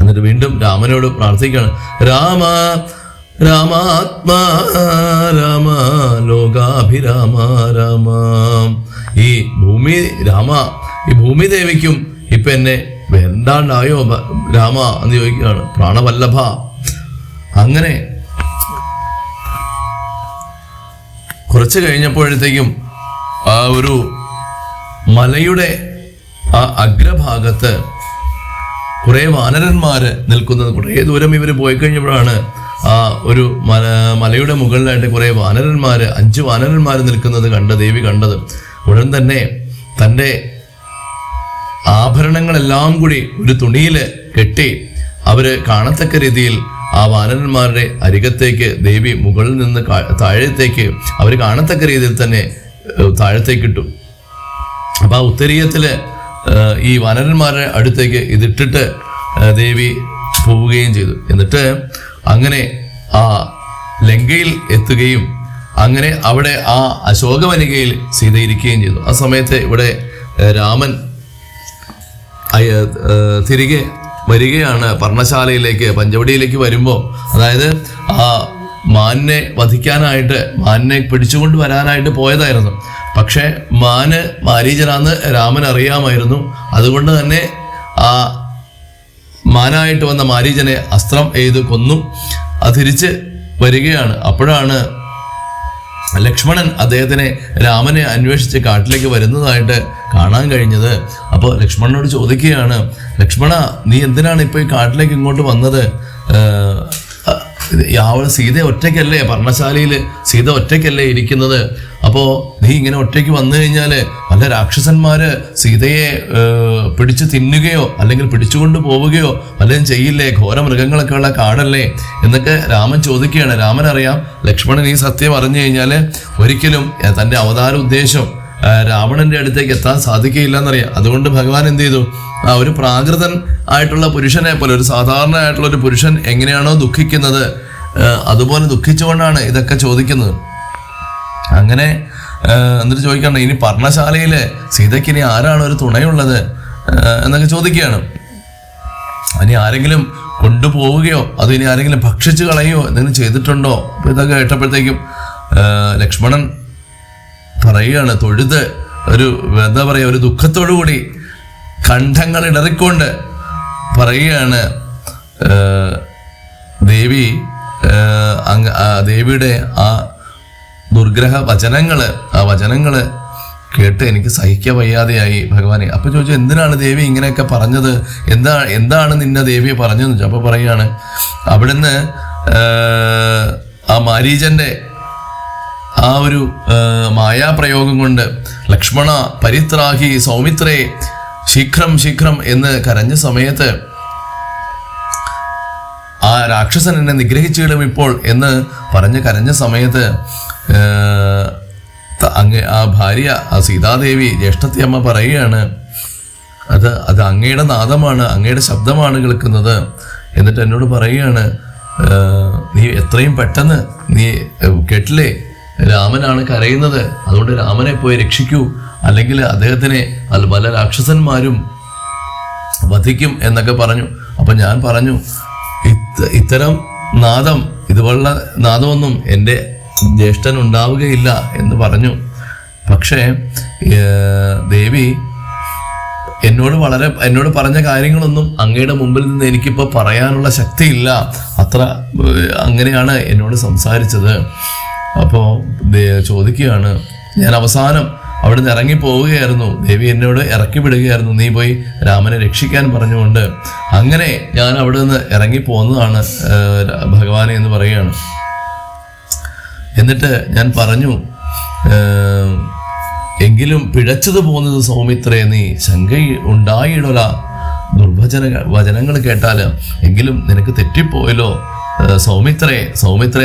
എന്നിട്ട് വീണ്ടും രാമനോട് പ്രാർത്ഥിക്കുകയാണ്, രാമ രാമാത്മാ രാമ ലോകാഭിരാമ രാമ. ഈ ഭൂമിദേവിക്കും ഇപ്പൊ എന്നെ വേണ്ടാണ്ടായോ രാമ എന്ന് ചോദിക്കുകയാണ്, പ്രാണവല്ലഭ. അങ്ങനെ കുറച്ച് കഴിഞ്ഞപ്പോഴത്തേക്കും ആ ഒരു മലയുടെ ആ അഗ്രഭാഗത്ത് കുറെ വാനരന്മാര് നിൽക്കുന്നത്, കുറേ ദൂരം ഇവർ പോയി കഴിഞ്ഞപ്പോഴാണ് ആ ഒരു മലയുടെ മുകളിലായിട്ട് കുറെ വാനരന്മാര്, 5 വാനരന്മാര് നിൽക്കുന്നത് ദേവി കണ്ടത്. ഉടൻ തന്നെ തൻ്റെ ആഭരണങ്ങളെല്ലാം കൂടി ഒരു തുണിയിൽ കെട്ടി അവര് കാണത്തക്ക രീതിയിൽ ആ വാനരന്മാരുടെ അരികത്തേക്ക് ദേവി മുകളിൽ നിന്ന് താഴത്തേക്ക് അവർ കാണത്തക്ക രീതിയിൽ തന്നെ താഴത്തേക്കിട്ടു. അപ്പൊ ആ ഉത്തരീയത്തില് ഈ വാനരന്മാരുടെ അടുത്തേക്ക് ഇതിട്ടിട്ട് ദേവി പോവുകയും ചെയ്തു. എന്നിട്ട് അങ്ങനെ ആ ലങ്കയിൽ എത്തുകയും അങ്ങനെ അവിടെ ആ അശോകവനികയിൽ സീത ഇരിക്കുകയും ചെയ്തു. ആ സമയത്ത് ഇവിടെ രാമൻ തിരികെ വരികയാണ് പർണശാലയിലേക്ക്, പഞ്ചവടിയിലേക്ക് വരുമ്പോൾ, അതായത് ആ മാനിനെ വധിക്കാനായിട്ട്, മാനിനെ പിടിച്ചുകൊണ്ട് വരാനായിട്ട് പോയതായിരുന്നു. പക്ഷെ മാരീചനാന്ന് രാമൻ അറിയാമായിരുന്നു. അതുകൊണ്ട് തന്നെ ആ മാനായിട്ട് വന്ന മാരീചനെ അസ്ത്രം എയ്ത് കൊന്നു. അത് തിരിച്ച് വരികയാണ്. അപ്പോഴാണ് ലക്ഷ്മണൻ അദ്ദേഹത്തിനെ രാമനെ അന്വേഷിച്ച് കാട്ടിലേക്ക് വരുന്നതായിട്ട് കാണാൻ കഴിഞ്ഞത്. അപ്പോൾ ലക്ഷ്മണനോട് ചോദിക്കുകയാണ്, ലക്ഷ്മണ, നീ എന്തിനാണ് ഇപ്പോൾ ഈ കാട്ടിലേക്ക് ഇങ്ങോട്ട് വന്നത്? സീത ഒറ്റയ്ക്കല്ലേ, പർണശാലയിൽ സീത ഒറ്റയ്ക്കല്ലേ ഇരിക്കുന്നത്? അപ്പോൾ നീ ഇങ്ങനെ ഒറ്റയ്ക്ക് വന്നു കഴിഞ്ഞാൽ വല്ല രാക്ഷസന്മാര് സീതയെ പിടിച്ചു തിന്നുകയോ അല്ലെങ്കിൽ പിടിച്ചുകൊണ്ട് പോവുകയോ വല്ലതും ചെയ്യില്ലേ? ഘോര മൃഗങ്ങളൊക്കെ ഉള്ള കാടല്ലേ എന്നൊക്കെ രാമൻ ചോദിക്കുകയാണ്. രാമൻ അറിയാം ലക്ഷ്മണൻ ഈ സത്യം അറിഞ്ഞു കഴിഞ്ഞാൽ ഒരിക്കലും തൻ്റെ അവതാര ഉദ്ദേശം രാവണന്റെ അടുത്തേക്ക് എത്താൻ സാധിക്കുകയില്ല എന്നറിയാം. അതുകൊണ്ട് ഭഗവാൻ എന്ത് ചെയ്തു, ആ ഒരു പ്രാകൃതൻ ആയിട്ടുള്ള പുരുഷനെ പോലെ, ഒരു സാധാരണ ആയിട്ടുള്ള ഒരു പുരുഷൻ എങ്ങനെയാണോ ദുഃഖിക്കുന്നത് അതുപോലെ ദുഃഖിച്ചുകൊണ്ടാണ് ഇതൊക്കെ ചോദിക്കുന്നത്. അങ്ങനെ എന്നിട്ട് ചോദിക്കണം, ഇനി പർണശാലയില് സീതയ്ക്ക് ഇനി ആരാണ് ഒരു തുണയുള്ളത് എന്നൊക്കെ ചോദിക്കുകയാണ്. ഇനി ആരെങ്കിലും കൊണ്ടുപോവുകയോ അത് ഇനി ആരെങ്കിലും ഭക്ഷിച്ചു കളയോ എന്തെങ്കിലും ചെയ്തിട്ടുണ്ടോ? അപ്പൊ ഇതൊക്കെ കേട്ടപ്പോഴത്തേക്കും ലക്ഷ്മണൻ പറയുകയാണ്, തൊഴുത് ഒരു എന്താ പറയുക, ഒരു ദുഃഖത്തോടു കൂടി കണ്ഠങ്ങൾ ഇടറിക്കൊണ്ട് പറയുകയാണ്, ദേവിയുടെ ആ ദുർഗ്രഹ വചനങ്ങള് കേട്ട് എനിക്ക് സഹിക്കാൻ വയ്യാതെയായി ഭഗവാനെ. അപ്പൊ ചോദിച്ചു, എന്തിനാണ് ദേവി ഇങ്ങനെയൊക്കെ പറഞ്ഞത്? എന്താണ് നിന്നെ ദേവിയെ പറഞ്ഞതെന്ന് ചോദിച്ചു. അപ്പൊ പറയാണ്, അവിടുന്ന് ആ മാരീചന്റെ ആ ഒരു മായാപ്രയോഗം കൊണ്ട് ലക്ഷ്മണ പരിത്രാഹി സൗമിത്രേ ശീഘ്രം എന്ന് കരഞ്ഞ സമയത്ത് ആ രാക്ഷസൻ എന്നെ നിഗ്രഹിച്ചിടും ഇപ്പോൾ എന്ന് പറഞ്ഞ് കരഞ്ഞ സമയത്ത് ആ ഭാര്യ, ആ സീതാദേവി ജ്യേഷ്ഠത്തി അമ്മ പറയുകയാണ്, അത് അങ്ങയുടെ നാദമാണ്, അങ്ങയുടെ ശബ്ദമാണ് കേൾക്കുന്നത്. എന്നിട്ട് എന്നോട് പറയുകയാണ്, നീ എത്രയും പെട്ടെന്ന് നീ കേട്ടില്ലേ, രാമനാണ് കരയുന്നത്, അതുകൊണ്ട് രാമനെ പോയി രക്ഷിക്കൂ, അല്ലെങ്കിൽ അദ്ദേഹത്തിനെ പല രാക്ഷസന്മാരും വധിക്കും എന്നൊക്കെ പറഞ്ഞു. അപ്പൊ ഞാൻ പറഞ്ഞു, ഇത്തരം നാദം, ഇതുപോലുള്ള നാദമൊന്നും എൻ്റെ ജ്യേഷ്ഠൻ ഉണ്ടാവുകയില്ല എന്ന് പറഞ്ഞു. പക്ഷേ ദേവി എന്നോട് പറഞ്ഞ കാര്യങ്ങളൊന്നും അങ്ങയുടെ മുമ്പിൽ നിന്ന് എനിക്കിപ്പോൾ പറയാനുള്ള ശക്തിയില്ല, അത്ര അങ്ങനെയാണ് എന്നോട് സംസാരിച്ചത്. അപ്പോൾ ചോദിക്കുകയാണ്, ഞാൻ അവസാനം അവിടുന്ന് ഇറങ്ങി പോവുകയായിരുന്നു, ദേവി എന്നോട് ഇറക്കി വിടുകയായിരുന്നു, നീ പോയി രാമനെ രക്ഷിക്കാൻ പറഞ്ഞുകൊണ്ട്. അങ്ങനെ ഞാൻ അവിടെ നിന്ന് ഇറങ്ങി പോന്നതാണ് ഭഗവാനെ എന്ന് പറയുകയാണ്. എന്നിട്ട് ഞാൻ പറഞ്ഞു, എങ്കിലും പിഴച്ചത് പോകുന്നത് സൗമിത്രേ, നീ ശങ്ക ഉണ്ടായിടല, വചനങ്ങൾ കേട്ടാൽ എങ്കിലും നിനക്ക് തെറ്റിപ്പോയല്ലോ സൗമിത്രേ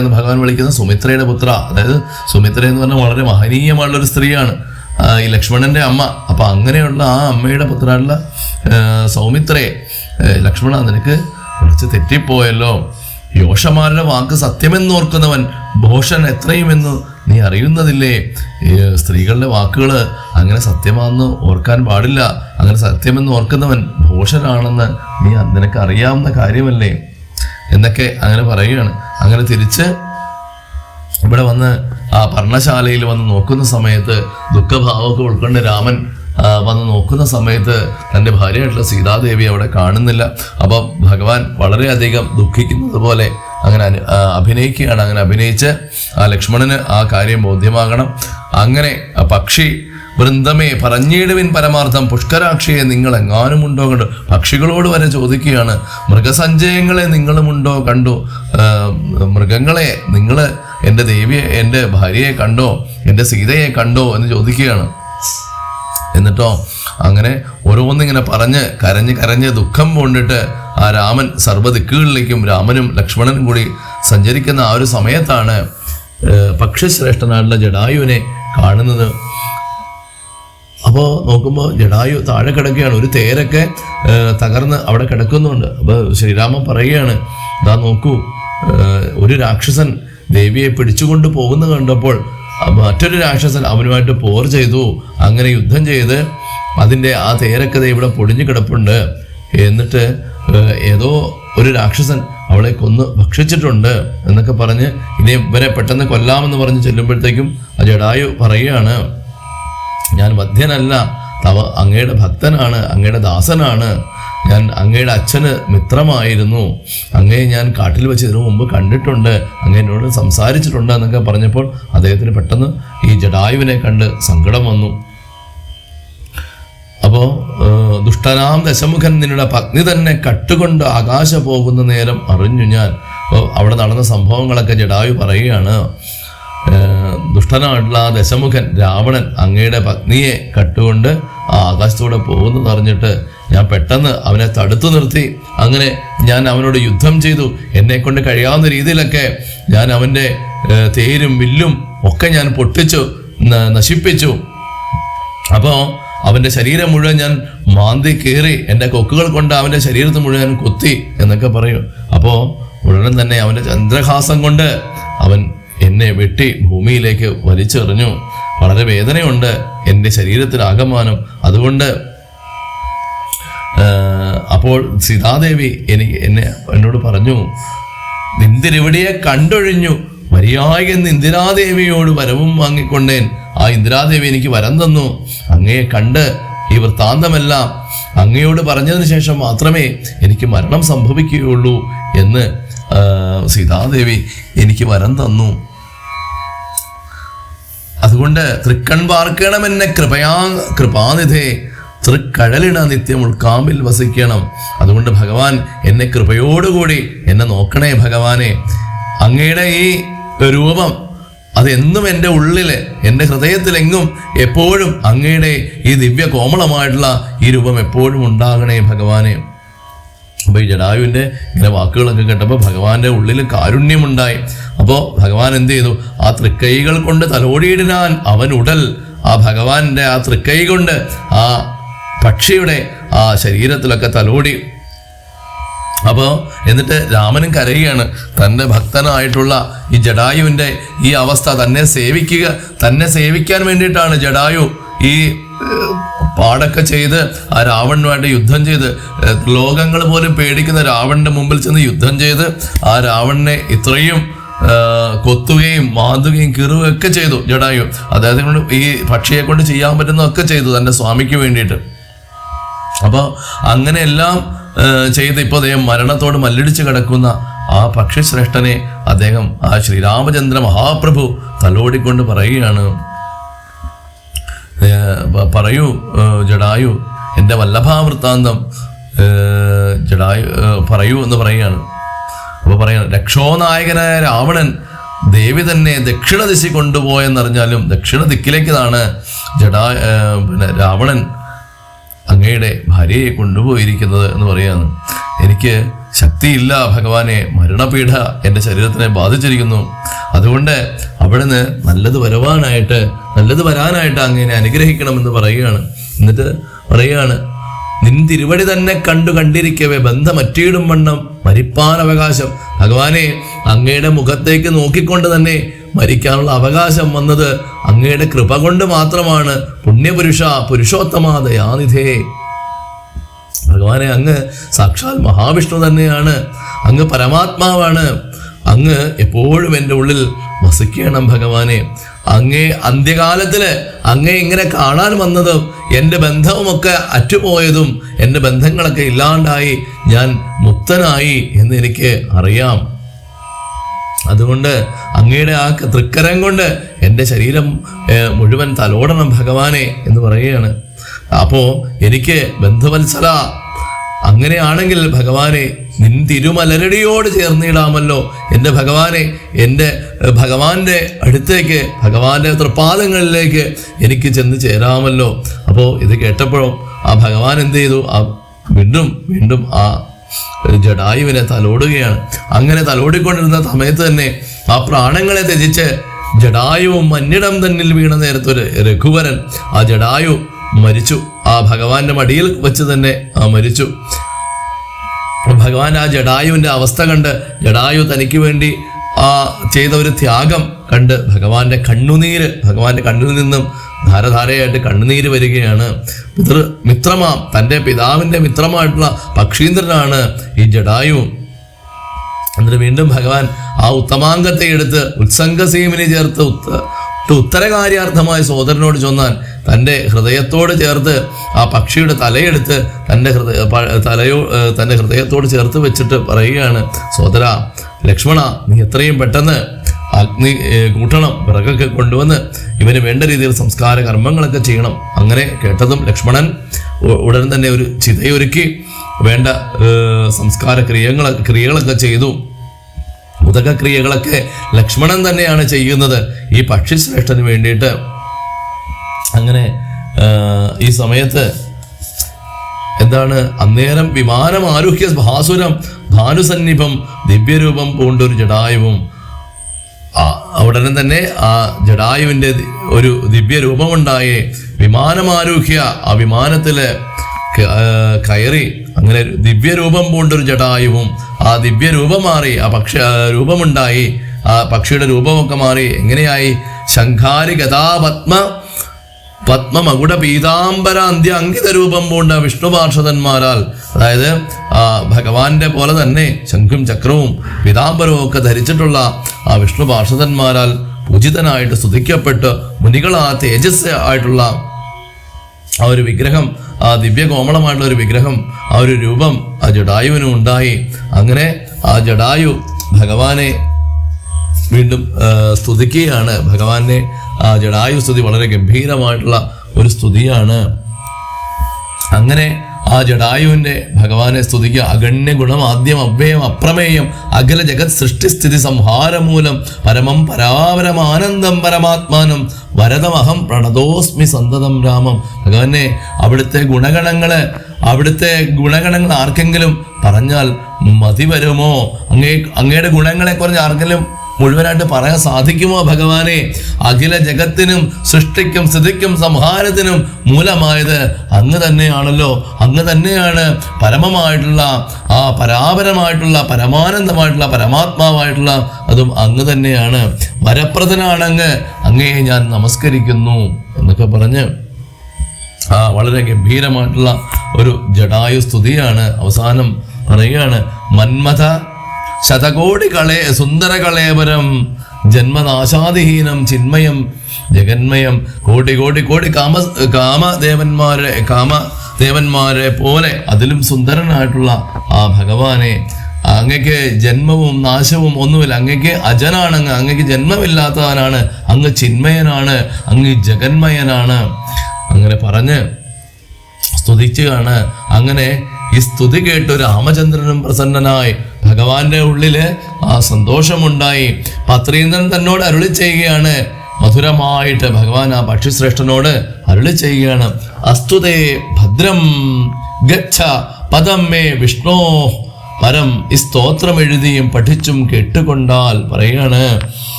എന്ന് ഭഗവാൻ വിളിക്കുന്ന സുമിത്രയുടെ പുത്ര. അതായത് സുമിത്ര എന്ന് പറഞ്ഞാൽ വളരെ മഹനീയമായുള്ളൊരു സ്ത്രീയാണ്, ഈ ലക്ഷ്മണന്റെ അമ്മ. അപ്പൊ അങ്ങനെയുള്ള ആ അമ്മയുടെ പുത്രനുള്ള സൗമിത്രേ, ലക്ഷ്മണ നിനക്ക് കുറച്ച് തെറ്റിപ്പോയല്ലോ. യോഷന്മാരുടെ വാക്ക് സത്യമെന്നോർക്കുന്നവൻ ഭോഷൻ എത്രയുമെന്ന് നീ അറിയുന്നതില്ലേ, സ്ത്രീകളുടെ വാക്കുകൾ അങ്ങനെ സത്യമാണെന്ന് ഓർക്കാൻ പാടില്ല, അങ്ങനെ സത്യമെന്ന് ഓർക്കുന്നവൻ ഭോഷനാണെന്ന് നിനക്ക് അറിയാവുന്ന കാര്യമല്ലേ എന്നൊക്കെ അങ്ങനെ പറയുകയാണ്. അങ്ങനെ തിരിച്ച് ഇവിടെ വന്ന് ആ പർണശാലയിൽ വന്ന് നോക്കുന്ന സമയത്ത് ദുഃഖഭാവമൊക്കെ ഉൾക്കൊണ്ട് രാമൻ വന്ന് നോക്കുന്ന സമയത്ത് തൻ്റെ ഭാര്യയായിട്ടുള്ള സീതാദേവി അവിടെ കാണുന്നില്ല. അപ്പം ഭഗവാൻ വളരെയധികം ദുഃഖിക്കുന്നത് പോലെ അങ്ങനെ അഭിനയിക്കുകയാണ്. അങ്ങനെ അഭിനയിച്ച് ആ ലക്ഷ്മണന് ആ കാര്യം ബോധ്യമാകണം. അങ്ങനെ പക്ഷി വൃന്ദമേ പറഞ്ഞിടുവിൻ പരമാർത്ഥം പുഷ്കരാക്ഷിയെ നിങ്ങൾ എങ്ങാനുമുണ്ടോ കണ്ടു. പക്ഷികളോട് വരെ ചോദിക്കുകയാണ്, മൃഗസഞ്ചയങ്ങളെ നിങ്ങളുമുണ്ടോ കണ്ടു, മൃഗങ്ങളെ നിങ്ങൾ എൻ്റെ ദേവിയെ എൻ്റെ ഭാര്യയെ കണ്ടോ, എൻ്റെ സീതയെ കണ്ടോ എന്ന് ചോദിക്കുകയാണ്. എന്നിട്ടോ അങ്ങനെ ഓരോന്നിങ്ങനെ പറഞ്ഞ് കരഞ്ഞ് ദുഃഖം കൊണ്ടിട്ട് ആ രാമൻ സർവ്വദിക്കുകളിലേക്കും രാമനും ലക്ഷ്മണനും കൂടി സഞ്ചരിക്കുന്ന ആ ഒരു സമയത്താണ് പക്ഷിശ്രേഷ്ഠനായിട്ടുള്ള ജടായുവിനെ കാണുന്നത്. അപ്പോൾ നോക്കുമ്പോൾ ജടായു താഴെ കിടക്കുകയാണ്. ഒരു തേരൊക്കെ തകർന്ന് അവിടെ കിടക്കുന്നുണ്ട്. അപ്പോൾ ശ്രീരാമൻ പറയുകയാണ്, ഇതാ നോക്കൂ, ഒരു രാക്ഷസൻ ദേവിയെ പിടിച്ചുകൊണ്ട് പോകുന്നത് കണ്ടപ്പോൾ മറ്റൊരു രാക്ഷസൻ അവനുമായിട്ട് പോർ ചെയ്തു. അങ്ങനെ യുദ്ധം ചെയ്ത് അതിൻ്റെ ആ തേരൊക്കെ ഇവിടെ പൊടിഞ്ഞു കിടപ്പുണ്ട്. എന്നിട്ട് ഏതോ ഒരു രാക്ഷസൻ അവളെ കൊന്ന് ഭക്ഷിച്ചിട്ടുണ്ട് എന്നൊക്കെ പറഞ്ഞ് ഇനി ഇവരെ പെട്ടെന്ന് കൊല്ലാമെന്ന് പറഞ്ഞ് ചെല്ലുമ്പോഴത്തേക്കും ആ ജടായു പറയുകയാണ്, ഞാൻ വധ്യനല്ല, അങ്ങയുടെ ഭക്തനാണ്, അങ്ങയുടെ ദാസനാണ്, ഞാൻ അങ്ങയുടെ അച്ഛന് മിത്രമായിരുന്നു, അങ്ങയെ ഞാൻ കാട്ടിൽ വെച്ച് ഇതിനു മുമ്പ് കണ്ടിട്ടുണ്ട്, അങ്ങയോട് സംസാരിച്ചിട്ടുണ്ട് എന്നൊക്കെ പറഞ്ഞപ്പോൾ അദ്ദേഹത്തിന് പെട്ടെന്ന് ഈ ജടായുവിനെ കണ്ട് സങ്കടം വന്നു. അപ്പോൾ ദുഷ്ടനാം ദശമുഖൻ നിന്നുടെ പത്നി തന്നെ കട്ടുകൊണ്ട് ആകാശ പോകുന്ന നേരം അറിഞ്ഞു ഞാൻ. അപ്പോൾ അവിടെ നടന്ന സംഭവങ്ങളൊക്കെ ജടായു പറയുകയാണ്. ദുഷ്ടനായിട്ടുള്ള ആ ദശമുഖൻ രാവണൻ അങ്ങയുടെ പത്നിയെ കട്ടുകൊണ്ട് ആ ആകാശത്തൂടെ പോകുന്നത് അറിഞ്ഞിട്ട് ഞാൻ പെട്ടെന്ന് അവനെ തടുത്തു നിർത്തി. അങ്ങനെ ഞാൻ അവനോട് യുദ്ധം ചെയ്തു. എന്നെ കൊണ്ട് കഴിയാവുന്ന രീതിയിലൊക്കെ ഞാൻ അവൻ്റെ തേരും വില്ലും ഒക്കെ ഞാൻ പൊട്ടിച്ചു, നശിപ്പിച്ചു. അപ്പോൾ അവൻ്റെ ശരീരം മുഴുവൻ ഞാൻ മാന്തി കീറി, എൻ്റെ കൊക്കുകൾ കൊണ്ട് അവൻ്റെ ശരീരത്ത് മുഴുവൻ കുത്തി എന്നൊക്കെ പറയും. അപ്പോൾ ഉടനെ തന്നെ അവൻ്റെ ചന്ദ്രഹാസം കൊണ്ട് അവൻ എന്നെ വെട്ടി ഭൂമിയിലേക്ക് വലിച്ചെറിഞ്ഞു. വളരെ വേദനയുണ്ട് എൻ്റെ ശരീരത്തിലാകമാനം. അതുകൊണ്ട് അപ്പോൾ സീതാദേവി എന്നോട് പറഞ്ഞു, നിന്തിരിവിടെയെ കണ്ടൊഴിഞ്ഞു മര്യാദ ഇന്ദിരാദേവിയോട് വരവും വാങ്ങിക്കൊണ്ടേൻ. ആ ഇന്ദിരാദേവി എനിക്ക് വരം തന്നു. അങ്ങയെ കണ്ട് ഈ വൃത്താന്തമെല്ലാം അങ്ങയോട് പറഞ്ഞതിന് ശേഷം മാത്രമേ എനിക്ക് മരണം സംഭവിക്കുകയുള്ളൂ എന്ന് സീതാദേവി എനിക്ക് വരം തന്നു. അതുകൊണ്ട് തൃക്കൺ പാർക്കണം എന്നെ കൃപാനിധേ, തൃക്കഴലിട നിത്യം ഉൾക്കാമ്പിൽ വസിക്കണം. അതുകൊണ്ട് ഭഗവാൻ എന്നെ കൃപയോടുകൂടി എന്നെ നോക്കണേ ഭഗവാനെ. അങ്ങയുടെ ഈ രൂപം അതെന്നും എൻ്റെ ഉള്ളില്, എൻ്റെ ഹൃദയത്തിലെങ്ങും എപ്പോഴും അങ്ങയുടെ ഈ ദിവ്യ കോമളമായിട്ടുള്ള ഈ രൂപം എപ്പോഴും ഉണ്ടാകണേ ഭഗവാനെ. അപ്പോൾ ഈ ജടായുവിൻ്റെ ഇങ്ങനെ വാക്കുകളൊക്കെ കേട്ടപ്പോൾ ഭഗവാന്റെ ഉള്ളിൽ കാരുണ്യമുണ്ടായി. അപ്പോൾ ഭഗവാൻ എന്ത് ചെയ്തു? ആ തൃക്കൈകൾ കൊണ്ട് തലോടിയിടാൻ അവനുടൽ, ആ ഭഗവാന്റെ ആ തൃക്കൈ കൊണ്ട് ആ പക്ഷിയുടെ ആ ശരീരത്തിലൊക്കെ തലോടി. അപ്പോൾ എന്നിട്ട് രാമനും കരയുകയാണ്. തൻ്റെ ഭക്തനായിട്ടുള്ള ഈ ജടായുവിൻ്റെ ഈ അവസ്ഥ, തന്നെ സേവിക്കാൻ വേണ്ടിയിട്ടാണ് ജടായു ഈ പാടൊക്കെ ചെയ്ത് ആ രാവണനുമായിട്ട് യുദ്ധം ചെയ്ത്, ലോകങ്ങൾ പോലും പേടിക്കുന്ന രാവണന്റെ മുമ്പിൽ ചെന്ന് യുദ്ധം ചെയ്ത് ആ രാവണനെ ഇത്രയും കൊത്തുകയും മാന്തുകയും കീറുകയും ഒക്കെ ചെയ്തു ജടായു. അദ്ദേഹത്തെ കൊണ്ട് ഈ പക്ഷിയെ കൊണ്ട് ചെയ്യാൻ പറ്റുന്നതൊക്കെ ചെയ്തു തൻ്റെ സ്വാമിക്ക് വേണ്ടിയിട്ട്. അപ്പോൾ അങ്ങനെയെല്ലാം ചെയ്ത് ഇപ്പോൾ അദ്ദേഹം മരണത്തോട് മല്ലടിച്ച് കിടക്കുന്ന ആ പക്ഷിശ്രേഷ്ഠനെ അദ്ദേഹം ആ ശ്രീരാമചന്ദ്ര മഹാപ്രഭു തലോടിക്കൊണ്ട് പറയുകയാണ്, പറയൂ ജടായു, എൻ്റെ വല്ലഭാവൃത്താന്തം ജടായു പറയൂ എന്ന് പറയുകയാണ്. അപ്പോൾ പറയാണ്, രക്ഷോനായകനായ രാവണൻ ദേവി തന്നെ ദക്ഷിണ ദിശ കൊണ്ടുപോയെന്നറിഞ്ഞാലും ദക്ഷിണ ദിക്കിലേക്കാണ് രാവണൻ അങ്ങയുടെ ഭാര്യയെ കൊണ്ടുപോയിരിക്കുന്നത് എന്ന് പറയാണ്. എനിക്ക് ശക്തിയില്ല ഭഗവാനെ, മരണപീഠ എൻ്റെ ശരീരത്തിനെ ബാധിച്ചിരിക്കുന്നു. അതുകൊണ്ട് അവിടുന്ന് നല്ലത് വരാനായിട്ട് അങ്ങനെ അനുഗ്രഹിക്കണമെന്ന് പറയുകയാണ്. എന്നിട്ട് പറയുകയാണ്, നിൻ തിരുവടി തന്നെ കണ്ടിരിക്കവേ ബന്ധമറ്റിയിടും വണ്ണം മരിപ്പാൻ അവകാശം. ഭഗവാനെ, അങ്ങയുടെ മുഖത്തേക്ക് നോക്കിക്കൊണ്ട് തന്നെ മരിക്കാനുള്ള അവകാശം വന്നത് അങ്ങയുടെ കൃപ കൊണ്ട് മാത്രമാണ്. പുണ്യപുരുഷ പുരുഷോത്തമ ദയാനിധേ. ഭഗവാനെ, അങ്ങ് സാക്ഷാൽ മഹാവിഷ്ണു തന്നെയാണ്, അങ്ങ് പരമാത്മാവാണ്, അങ്ങ് എപ്പോഴും എൻ്റെ ഉള്ളിൽ വസിക്കണം ഭഗവാനെ. അങ്ങേ അന്ത്യകാലത്തില് അങ്ങേ ഇങ്ങനെ കാണാൻ വന്നതും എൻ്റെ ബന്ധവുമൊക്കെ അറ്റുപോയതും എൻ്റെ ബന്ധങ്ങളൊക്കെ ഇല്ലാണ്ടായി ഞാൻ മുക്തനായി എന്ന് എനിക്ക് അറിയാം. അതുകൊണ്ട് അങ്ങയുടെ ആ തൃക്കരം കൊണ്ട് എൻ്റെ ശരീരം മുഴുവൻ തലോടണം ഭഗവാനെ എന്ന് പറയുകയാണ്. അപ്പോൾ എനിക്ക് ബന്ധുവത്സല, അങ്ങനെയാണെങ്കിൽ ഭഗവാനെ നിൻ തിരുമലരടിയോട് ചേർന്നിടാമല്ലോ എൻ്റെ ഭഗവാനെ. എൻ്റെ ഭഗവാന്റെ അടുത്തേക്ക്, ഭഗവാന്റെ തൃപ്പാദങ്ങളിലേക്ക് എനിക്ക് ചെന്ന് ചേരാമല്ലോ. അപ്പോൾ ഇത് കേട്ടപ്പോഴും ആ ഭഗവാൻ എന്ത് ചെയ്തു? വീണ്ടും ആ ജടായുവിനെ തലോടുകയാണ്. അങ്ങനെ തലോടിക്കൊണ്ടിരുന്ന സമയത്ത് തന്നെ ആ പ്രാണങ്ങളെ ത്യജിച്ച് ജടായുവും മഞ്ഞിടം തന്നിൽ വീണ നേരത്തൊരു രഘുവരൻ, ആ ജടായു മരിച്ചു. ആ ഭഗവാന്റെ മടിയിൽ വെച്ച് തന്നെ മരിച്ചു. ഭഗവാൻ ആ ജടായുവിൻ്റെ അവസ്ഥ കണ്ട്, ജടായു തനിക്ക് വേണ്ടി ചെയ്ത ഒരു ത്യാഗം കണ്ട് ഭഗവാന്റെ കണ്ണിൽ നിന്നും ധാരധാരയായിട്ട് കണ്ണുനീര് വരികയാണ്. മിത്രമാം, തൻ്റെ പിതാവിൻ്റെ മിത്രമായിട്ടുള്ള പക്ഷീന്ദ്രനാണ് ഈ ജടായു. എന്നിട്ട് വീണ്ടും ഭഗവാൻ ആ ഉത്തമാംഗത്തെ എടുത്ത് ഉത്സംഗസീമിനെ ചേർത്ത് ഉത്തരകാര്യാർത്ഥമായി സോദരനോട് ചൊന്നാൻ തൻ്റെ ഹൃദയത്തോട് ചേർത്ത് ആ പക്ഷിയുടെ തലയെടുത്ത് തൻ്റെ ഹൃദയത്തോട് ചേർത്ത് വെച്ചിട്ട് പറയുകയാണ്, സോദര ലക്ഷ്മണ, നീ എത്രയും പെട്ടെന്ന് അഗ്നി കൂട്ടണം, വിറകൊക്കെ കൊണ്ടുവന്ന് ഇവന് വേണ്ട രീതിയിൽ സംസ്കാര കർമ്മങ്ങളൊക്കെ ചെയ്യണം. അങ്ങനെ കേട്ടതും ലക്ഷ്മണൻ ഉടൻ തന്നെ ഒരു ചിതയൊരുക്കി വേണ്ട സംസ്കാര ക്രിയകളൊക്കെ ചെയ്തു. ഉദകക്രിയകളൊക്കെ ലക്ഷ്മണൻ തന്നെയാണ് ചെയ്യുന്നത് ഈ പക്ഷിശ്രേഷ്ഠന് വേണ്ടിയിട്ട്. അങ്ങനെ ഈ സമയത്ത് എന്താണ്, അന്നേരം വിമാനം ആരുഹ്യ ഭാസുരം ഭാനുസന്നിഭം ദിവ്യരൂപം പൂണ്ടൊരു ജടായുവും. ഉടനെ തന്നെ ആ ജടായുവിൻ്റെ ഒരു ദിവ്യരൂപമുണ്ടായേ. വിമാനമാരൂഹ്യ, ആ വിമാനത്തില് കയറി. അങ്ങനെ ദിവ്യരൂപം പൂണ്ടൊരു ജടായുവും ആ ദിവ്യരൂപം മാറി, ആ രൂപമുണ്ടായി. ആ പക്ഷിയുടെ രൂപമൊക്കെ മാറി. എങ്ങനെയായി? ശംഖാരി പത്മമകുട പീതാംബര അന്ത്യ അങ്കിത രൂപം പൂണ്ട വിഷ്ണു പാർഷദന്മാരാൽ, അതായത് ഭഗവാന്റെ പോലെ തന്നെ ശംഖും ചക്രവും പീതാംബരവും ഒക്കെ ധരിച്ചിട്ടുള്ള ആ വിഷ്ണു പാർഷദന്മാരാൽ പൂജിതനായിട്ട് സ്തുതിക്കപ്പെട്ട് മുനികളാ തേജസ് ആയിട്ടുള്ള ആ ഒരു വിഗ്രഹം, ആ ദിവ്യകോമളമായിട്ടുള്ള ഒരു വിഗ്രഹം, ആ ഒരു രൂപം ആ ജടായുവിനും ഉണ്ടായി. അങ്ങനെ ആ ജടായു ഭഗവാനെ വീണ്ടും സ്തുതിക്കുകയാണ്. ഭഗവാന്റെ ആ ജടായു സ്തുതി വളരെ ഗംഭീരമായിട്ടുള്ള ഒരു സ്തുതിയാണ്. അങ്ങനെ ആ ജടായുവിൻ്റെ ഭഗവാനെ സ്തുതിക്കുക. അഗണ്യ ഗുണം ആദ്യം അവ്യയം അപ്രമേയം അഖില ജഗത് സൃഷ്ടിസ്ഥിതി സംഹാരമൂലം പരമം പരാപരമാനന്ദം പരമാത്മാനം വരദമഹം പ്രണതോസ്മി സന്തതം രാമം. ഭഗവാനെ, അവിടുത്തെ ഗുണഗണങ്ങൾ ആർക്കെങ്കിലും പറഞ്ഞാൽ മതി വരുമോ? അങ്ങയുടെ ഗുണങ്ങളെ കുറിച്ച് ആർക്കെങ്കിലും മുഴുവനായിട്ട് പറയാൻ സാധിക്കുമോ ഭഗവാനെ? അഖില ജഗത്തിനും സൃഷ്ടിക്കും സ്ഥിതിക്കും സംഹാരത്തിനും മൂലമായത് അങ്ങ് തന്നെയാണല്ലോ. അങ്ങ് തന്നെയാണ് പരമമായിട്ടുള്ള ആ പരാപരമായിട്ടുള്ള പരമാനന്ദമായിട്ടുള്ള പരമാത്മാവായിട്ടുള്ള അതും അങ്ങ് തന്നെയാണ്. വരപ്രദനാണങ്ങ്, അങ്ങയെ ഞാൻ നമസ്കരിക്കുന്നു എന്നൊക്കെ പറഞ്ഞ് വളരെ ഗംഭീരമായിട്ടുള്ള ഒരു ജടായു സ്തുതിയാണ്. അവസാനം പറയുകയാണ്, മന്മഥ ശതകോടി സുന്ദര കളേവരം ജന്മനാശാദിഹീനം ചിന്മയം ജഗന്മയം കോടി കോടി കോടി കാമദേവന്മാരെ പോലെ അതിലും സുന്ദരനായിട്ടുള്ള ആ ഭഗവാനെ, അങ്ങക്ക് ജന്മവും നാശവും ഒന്നുമില്ല, അങ്ങക്ക് അജനാണങ്ങ്, അങ്ങക്ക് ജന്മമില്ലാത്തവനാണ്, അങ്ങ് ചിന്മയനാണ്, അങ്ങ് ജഗന്മയനാണ്. അങ്ങനെ പറഞ്ഞ് സ്തുതിക്കുകയാണ്. അങ്ങനെ ഈ സ്തുതി കേട്ട് രാമചന്ദ്രനും പ്രസന്നനായി. ഭഗവാന്റെ ഉള്ളില് ആ സന്തോഷമുണ്ടായി. പത്രീന്ദ്രൻ തന്നോട് അരുളി ചെയ്യുകയാണ്, മധുരമായിട്ട് ഭഗവാൻ ആ പക്ഷിശ്രേഷ്ഠനോട് അരുളി ചെയ്യുകയാണ്, അസ്തുതേ ഭദ്രം ഗച്ഛ പദം മേ വിഷ്ണോ പരം. ഈ സ്തോത്രം എഴുതിയും പഠിച്ചും കേട്ടുകൊണ്ടാൽ പറയാണ്,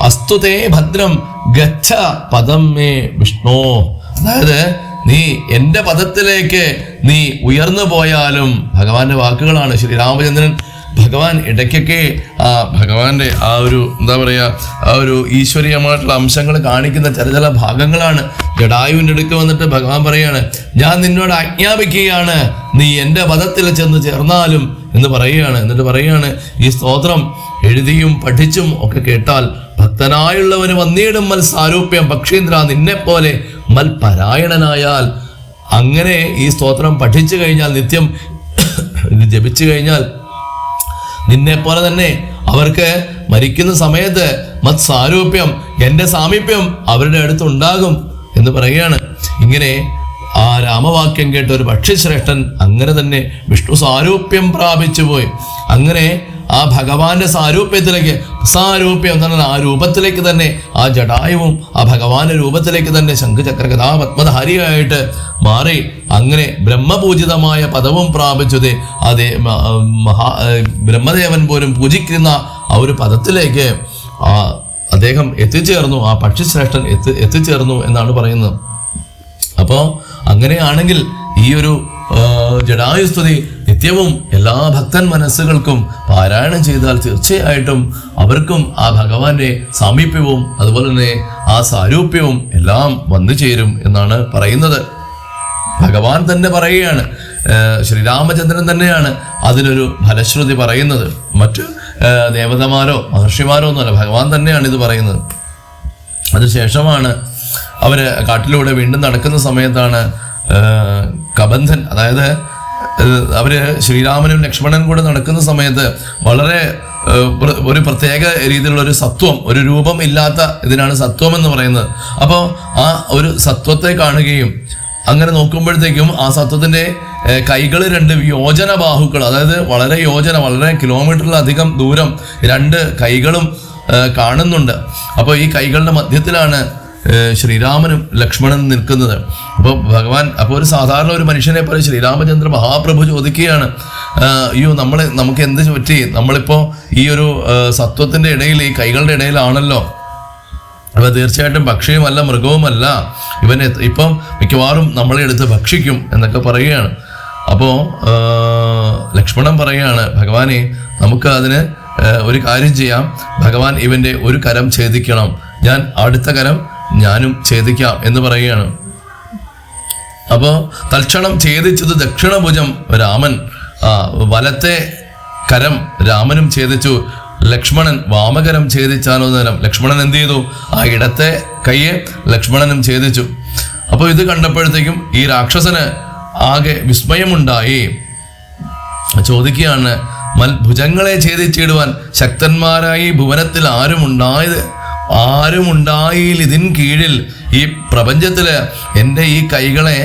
അസ്തുതേ ഭദ്രം ഗച്ഛ പദം മേ വിഷ്ണോ. അതായത് നീ എൻ്റെ പദത്തിലേക്ക് നീ ഉയർന്നു പോയാലും, ഭഗവാന്റെ വാക്കുകളാണ്. ശ്രീരാമചന്ദ്രൻ ഭഗവാൻ ഇടയ്ക്കൊക്കെ ഭഗവാന്റെ ആ ഒരു എന്താ പറയുക, ആ ഒരു ഈശ്വരീയമായിട്ടുള്ള അംശങ്ങൾ കാണിക്കുന്ന ചില ഭാഗങ്ങളാണ്. ജടായുവിൻ്റെ അടുക്ക് വന്നിട്ട് ഭഗവാൻ പറയാണ്, ഞാൻ നിന്നോട് ആജ്ഞാപിക്കുകയാണ്, നീ എൻ്റെ പദത്തിൽ ചെന്ന് ചേർന്നാലും എന്ന് പറയുകയാണ്. എന്നിട്ട് പറയുകയാണ്, ഈ സ്തോത്രം എഴുതിയും പഠിച്ചും ഒക്കെ കേട്ടാൽ ഭക്തനായുള്ളവന് വന്നിടും മൽ സാരൂപ്യം പക്ഷീന്ദ്ര, നിന്നെപ്പോലെ മൽ പരായണനായാൽ. അങ്ങനെ ഈ സ്തോത്രം പഠിച്ചു കഴിഞ്ഞാൽ, നിത്യം ഇത് ജപിച്ചു കഴിഞ്ഞാൽ നിന്നെ പോലെ തന്നെ അവർക്ക് മരിക്കുന്ന സമയത്ത് മത് സാരൂപ്യം, എൻ്റെ സാമീപ്യം അവരുടെ അടുത്തുണ്ടാകും എന്ന് പറയുകയാണ്. ഇങ്ങനെ ആ രാമവാക്യം കേട്ട ഒരു പക്ഷിശ്രേഷ്ഠൻ അങ്ങനെ തന്നെ വിഷ്ണു സാരൂപ്യം പ്രാപിച്ചു പോയി. അങ്ങനെ ആ ഭഗവാന്റെ സാരൂപ്യത്തിലേക്ക്, സാരൂപ്യം എന്ന് പറഞ്ഞാൽ ആ രൂപത്തിലേക്ക് തന്നെ, ആ ജടായുവും ആ ഭഗവാന്റെ രൂപത്തിലേക്ക് തന്നെ ശംഖുചക്ര ഗദാപത്മധാരിയായിട്ട് മാറി. അങ്ങനെ ബ്രഹ്മപൂജിതമായ പദവും പ്രാപിച്ചത് അതേ ബ്രഹ്മദേവൻ പോലും പൂജിക്കുന്ന ആ ഒരു പദത്തിലേക്ക് അദ്ദേഹം എത്തിച്ചേർന്നു, ആ പക്ഷിശ്രേഷ്ഠൻ എത്തിച്ചേർന്നു എന്നാണ് പറയുന്നത്. അപ്പോൾ അങ്ങനെയാണെങ്കിൽ ഈ ഒരു ജടായുസ്തുതി നിത്യവും എല്ലാ ഭക്തൻ മനസ്സുകൾക്കും പാരായണം ചെയ്താൽ തീർച്ചയായിട്ടും അവർക്കും ആ ഭഗവാന്റെ സാമീപ്യവും അതുപോലെ തന്നെ ആ സാരൂപ്യവും എല്ലാം വന്നു ചേരും എന്നാണ് പറയുന്നത്. ഭഗവാൻ തന്നെ പറയുകയാണ്, ശ്രീരാമചന്ദ്രൻ തന്നെയാണ് അതിനൊരു ഫലശ്രുതി പറയുന്നത്. മറ്റു ദേവതമാരോ മഹർഷിമാരോ ഒന്നുമല്ല, ഭഗവാൻ തന്നെയാണ് ഇത് പറയുന്നത്. അതിനുശേഷമാണ് അവര് കാട്ടിലൂടെ വീണ്ടും നടക്കുന്ന സമയത്താണ് കബന്ധൻ, അതായത് അവര് ശ്രീരാമനും ലക്ഷ്മണനും കൂടെ നടക്കുന്ന സമയത്ത് വളരെ ഒരു പ്രത്യേക രീതിയിലുള്ള ഒരു സത്വം, ഒരു രൂപം ഇല്ലാത്ത ഇതിനാണ് സത്വം എന്ന് പറയുന്നത്. അപ്പോൾ ആ ഒരു സത്വത്തെ കാണുകയും അങ്ങനെ നോക്കുമ്പോഴത്തേക്കും ആ സത്വത്തിന്റെ കൈകൾ രണ്ട് യോജന ബാഹുക്കൾ, അതായത് വളരെ കിലോമീറ്ററിലധികം ദൂരം രണ്ട് കൈകളും കാണുന്നുണ്ട്. അപ്പോൾ ഈ കൈകളുടെ മധ്യത്തിലാണ് ശ്രീരാമനും ലക്ഷ്മണനും നിൽക്കുന്നത്. അപ്പോൾ ഭഗവാൻ, അപ്പോൾ ഒരു സാധാരണ ഒരു മനുഷ്യനെ പോലെ ശ്രീരാമചന്ദ്ര മഹാപ്രഭു ചോദിക്കുകയാണ്, അയ്യോ നമുക്ക് എന്ത് പറ്റി, നമ്മളിപ്പോൾ ഈ ഒരു സത്വത്തിന്റെ ഇടയിൽ, ഈ കൈകളുടെ ഇടയിലാണല്ലോ, അപ്പോൾ തീർച്ചയായിട്ടും പക്ഷിയുമല്ല മൃഗവുമല്ല, ഇവനെ ഇപ്പം മിക്കവാറും നമ്മളെ എടുത്ത് ഭക്ഷിക്കും എന്നൊക്കെ പറയുകയാണ്. അപ്പോൾ ലക്ഷ്മണൻ പറയുകയാണ്, ഭഗവാനെ നമുക്ക് അതിന് ഒരു കാര്യം ചെയ്യാം, ഭഗവാൻ ഇവന്റെ ഒരു കരം ഛേദിക്കണം, ഞാൻ അടുത്ത കരം ഞാനും ഛേദിക്കാം എന്ന് പറയുകയാണ്. അപ്പോൾ തൽക്ഷണം ഛേദിച്ചത് ദക്ഷിണഭുജം രാമൻ, വലത്തെ കരം രാമനും ഛേദിച്ചു. ലക്ഷ്മണൻ വാമകരം ഛേദിച്ചാലോ നേരം ലക്ഷ്മണൻ എന്ത് ചെയ്തു, ആ ഇടത്തെ കയ്യെ ലക്ഷ്മണനും ഛേദിച്ചു. അപ്പോൾ ഇത് കണ്ടപ്പോഴത്തേക്കും ഈ രാക്ഷസന് ആകെ വിസ്മയമുണ്ടായി. ചോദിക്കുകയാണ്, ഭുജങ്ങളെ ഛേദിച്ചിടുവാൻ ശക്തന്മാരായി ഭുവനത്തിൽ ആരുമുണ്ടായിൽ ഇതിൻ കീഴിൽ, ഈ പ്രപഞ്ചത്തില് എൻ്റെ ഈ കൈകളെ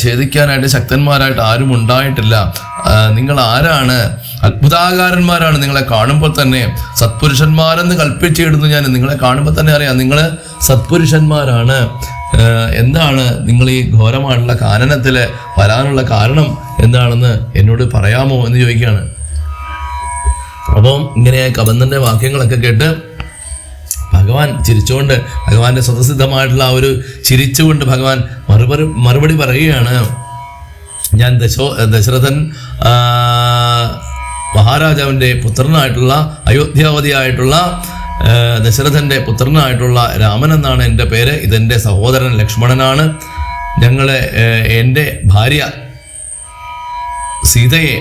ഛേദിക്കാനായിട്ട് ശക്തന്മാരായിട്ട് ആരും ഉണ്ടായിട്ടില്ല. നിങ്ങൾ ആരാണ്? അത്ഭുതാകാരന്മാരാണ്. നിങ്ങളെ കാണുമ്പോൾ തന്നെ സത്പുരുഷന്മാരെന്ന് കൽപ്പിച്ചിടുന്നു ഞാൻ. നിങ്ങളെ കാണുമ്പോൾ തന്നെ അറിയാം നിങ്ങൾ സത്പുരുഷന്മാരാണ്. എന്താണ് നിങ്ങൾ ഈ ഘോരമായിട്ടുള്ള കാനനത്തിൽ വരാനുള്ള കാരണം എന്താണെന്ന് എന്നോട് പറയാമോ എന്ന് ചോദിക്കുകയാണ്. അപ്പം ഇങ്ങനെ കബന്ധന്റെ വാക്യങ്ങളൊക്കെ കേട്ട് ഭഗവാൻ ചിരിച്ചുകൊണ്ട്, ഭഗവാന്റെ സ്വതസിദ്ധമായിട്ടുള്ള ആ ഒരു ചിരിച്ചുകൊണ്ട് ഭഗവാൻ മറുപടി പറയുകയാണ്, ഞാൻ ദശരഥൻ മഹാരാജാവിൻ്റെ പുത്രനായിട്ടുള്ള, അയോധ്യാവതിയായിട്ടുള്ള ദശരഥന്റെ പുത്രനായിട്ടുള്ള രാമൻ എന്നാണ് എൻ്റെ പേര്. ഇതെൻ്റെ സഹോദരൻ ലക്ഷ്മണനാണ്. എൻ്റെ ഭാര്യ സീതയെ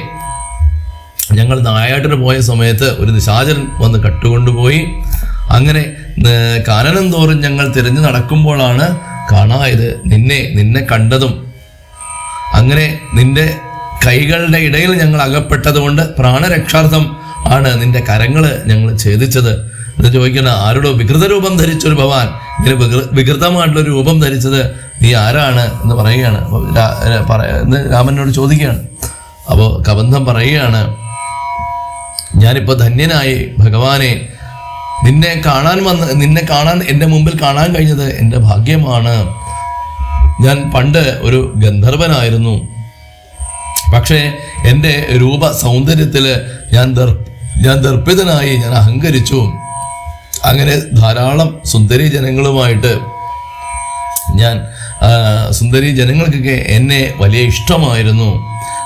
ഞങ്ങൾ നായാട്ടിന് പോയ സമയത്ത് ഒരു നിശാചരൻ വന്ന് കട്ടുകൊണ്ടുപോയി. അങ്ങനെ കാനനം തോറും ഞങ്ങൾ തിരഞ്ഞു നടക്കുമ്പോഴാണ് കാണായത് നിന്നെ കണ്ടതും. അങ്ങനെ നിന്റെ കൈകളുടെ ഇടയിൽ ഞങ്ങൾ അകപ്പെട്ടത് കൊണ്ട് പ്രാണരക്ഷാർത്ഥം ആണ് നിന്റെ കരങ്ങൾ ഞങ്ങൾ ഛേദിച്ചത് എന്ന് ചോദിക്കണം. ആരോടോ വികൃത രൂപം ധരിച്ചൊരു ഭഗവാൻ, ഇങ്ങനെ വികൃതമായിട്ടുള്ളൊരു രൂപം ധരിച്ചത് നീ ആരാണ് എന്ന് പറയുകയാണ്. രാമനോട് ചോദിക്കുകയാണ്. അപ്പോൾ കബന്ധം പറയുകയാണ്, ഞാനിപ്പോൾ ധന്യനായി ഭഗവാനെ, നിന്നെ കാണാൻ എൻ്റെ മുമ്പിൽ കാണാൻ കഴിഞ്ഞത് എൻ്റെ ഭാഗ്യമാണ്. ഞാൻ പണ്ട് ഒരു ഗന്ധർവനായിരുന്നു, പക്ഷേ എൻ്റെ രൂപ സൗന്ദര്യത്തിൽ ഞാൻ ദർപ്പിതനായി, ഞാൻ അഹങ്കരിച്ചു. അങ്ങനെ ധാരാളം സുന്ദരി ജനങ്ങളുമായിട്ട് ഞാൻ സുന്ദരി ജനങ്ങൾക്കൊക്കെ എന്നെ വലിയ ഇഷ്ടമായിരുന്നു.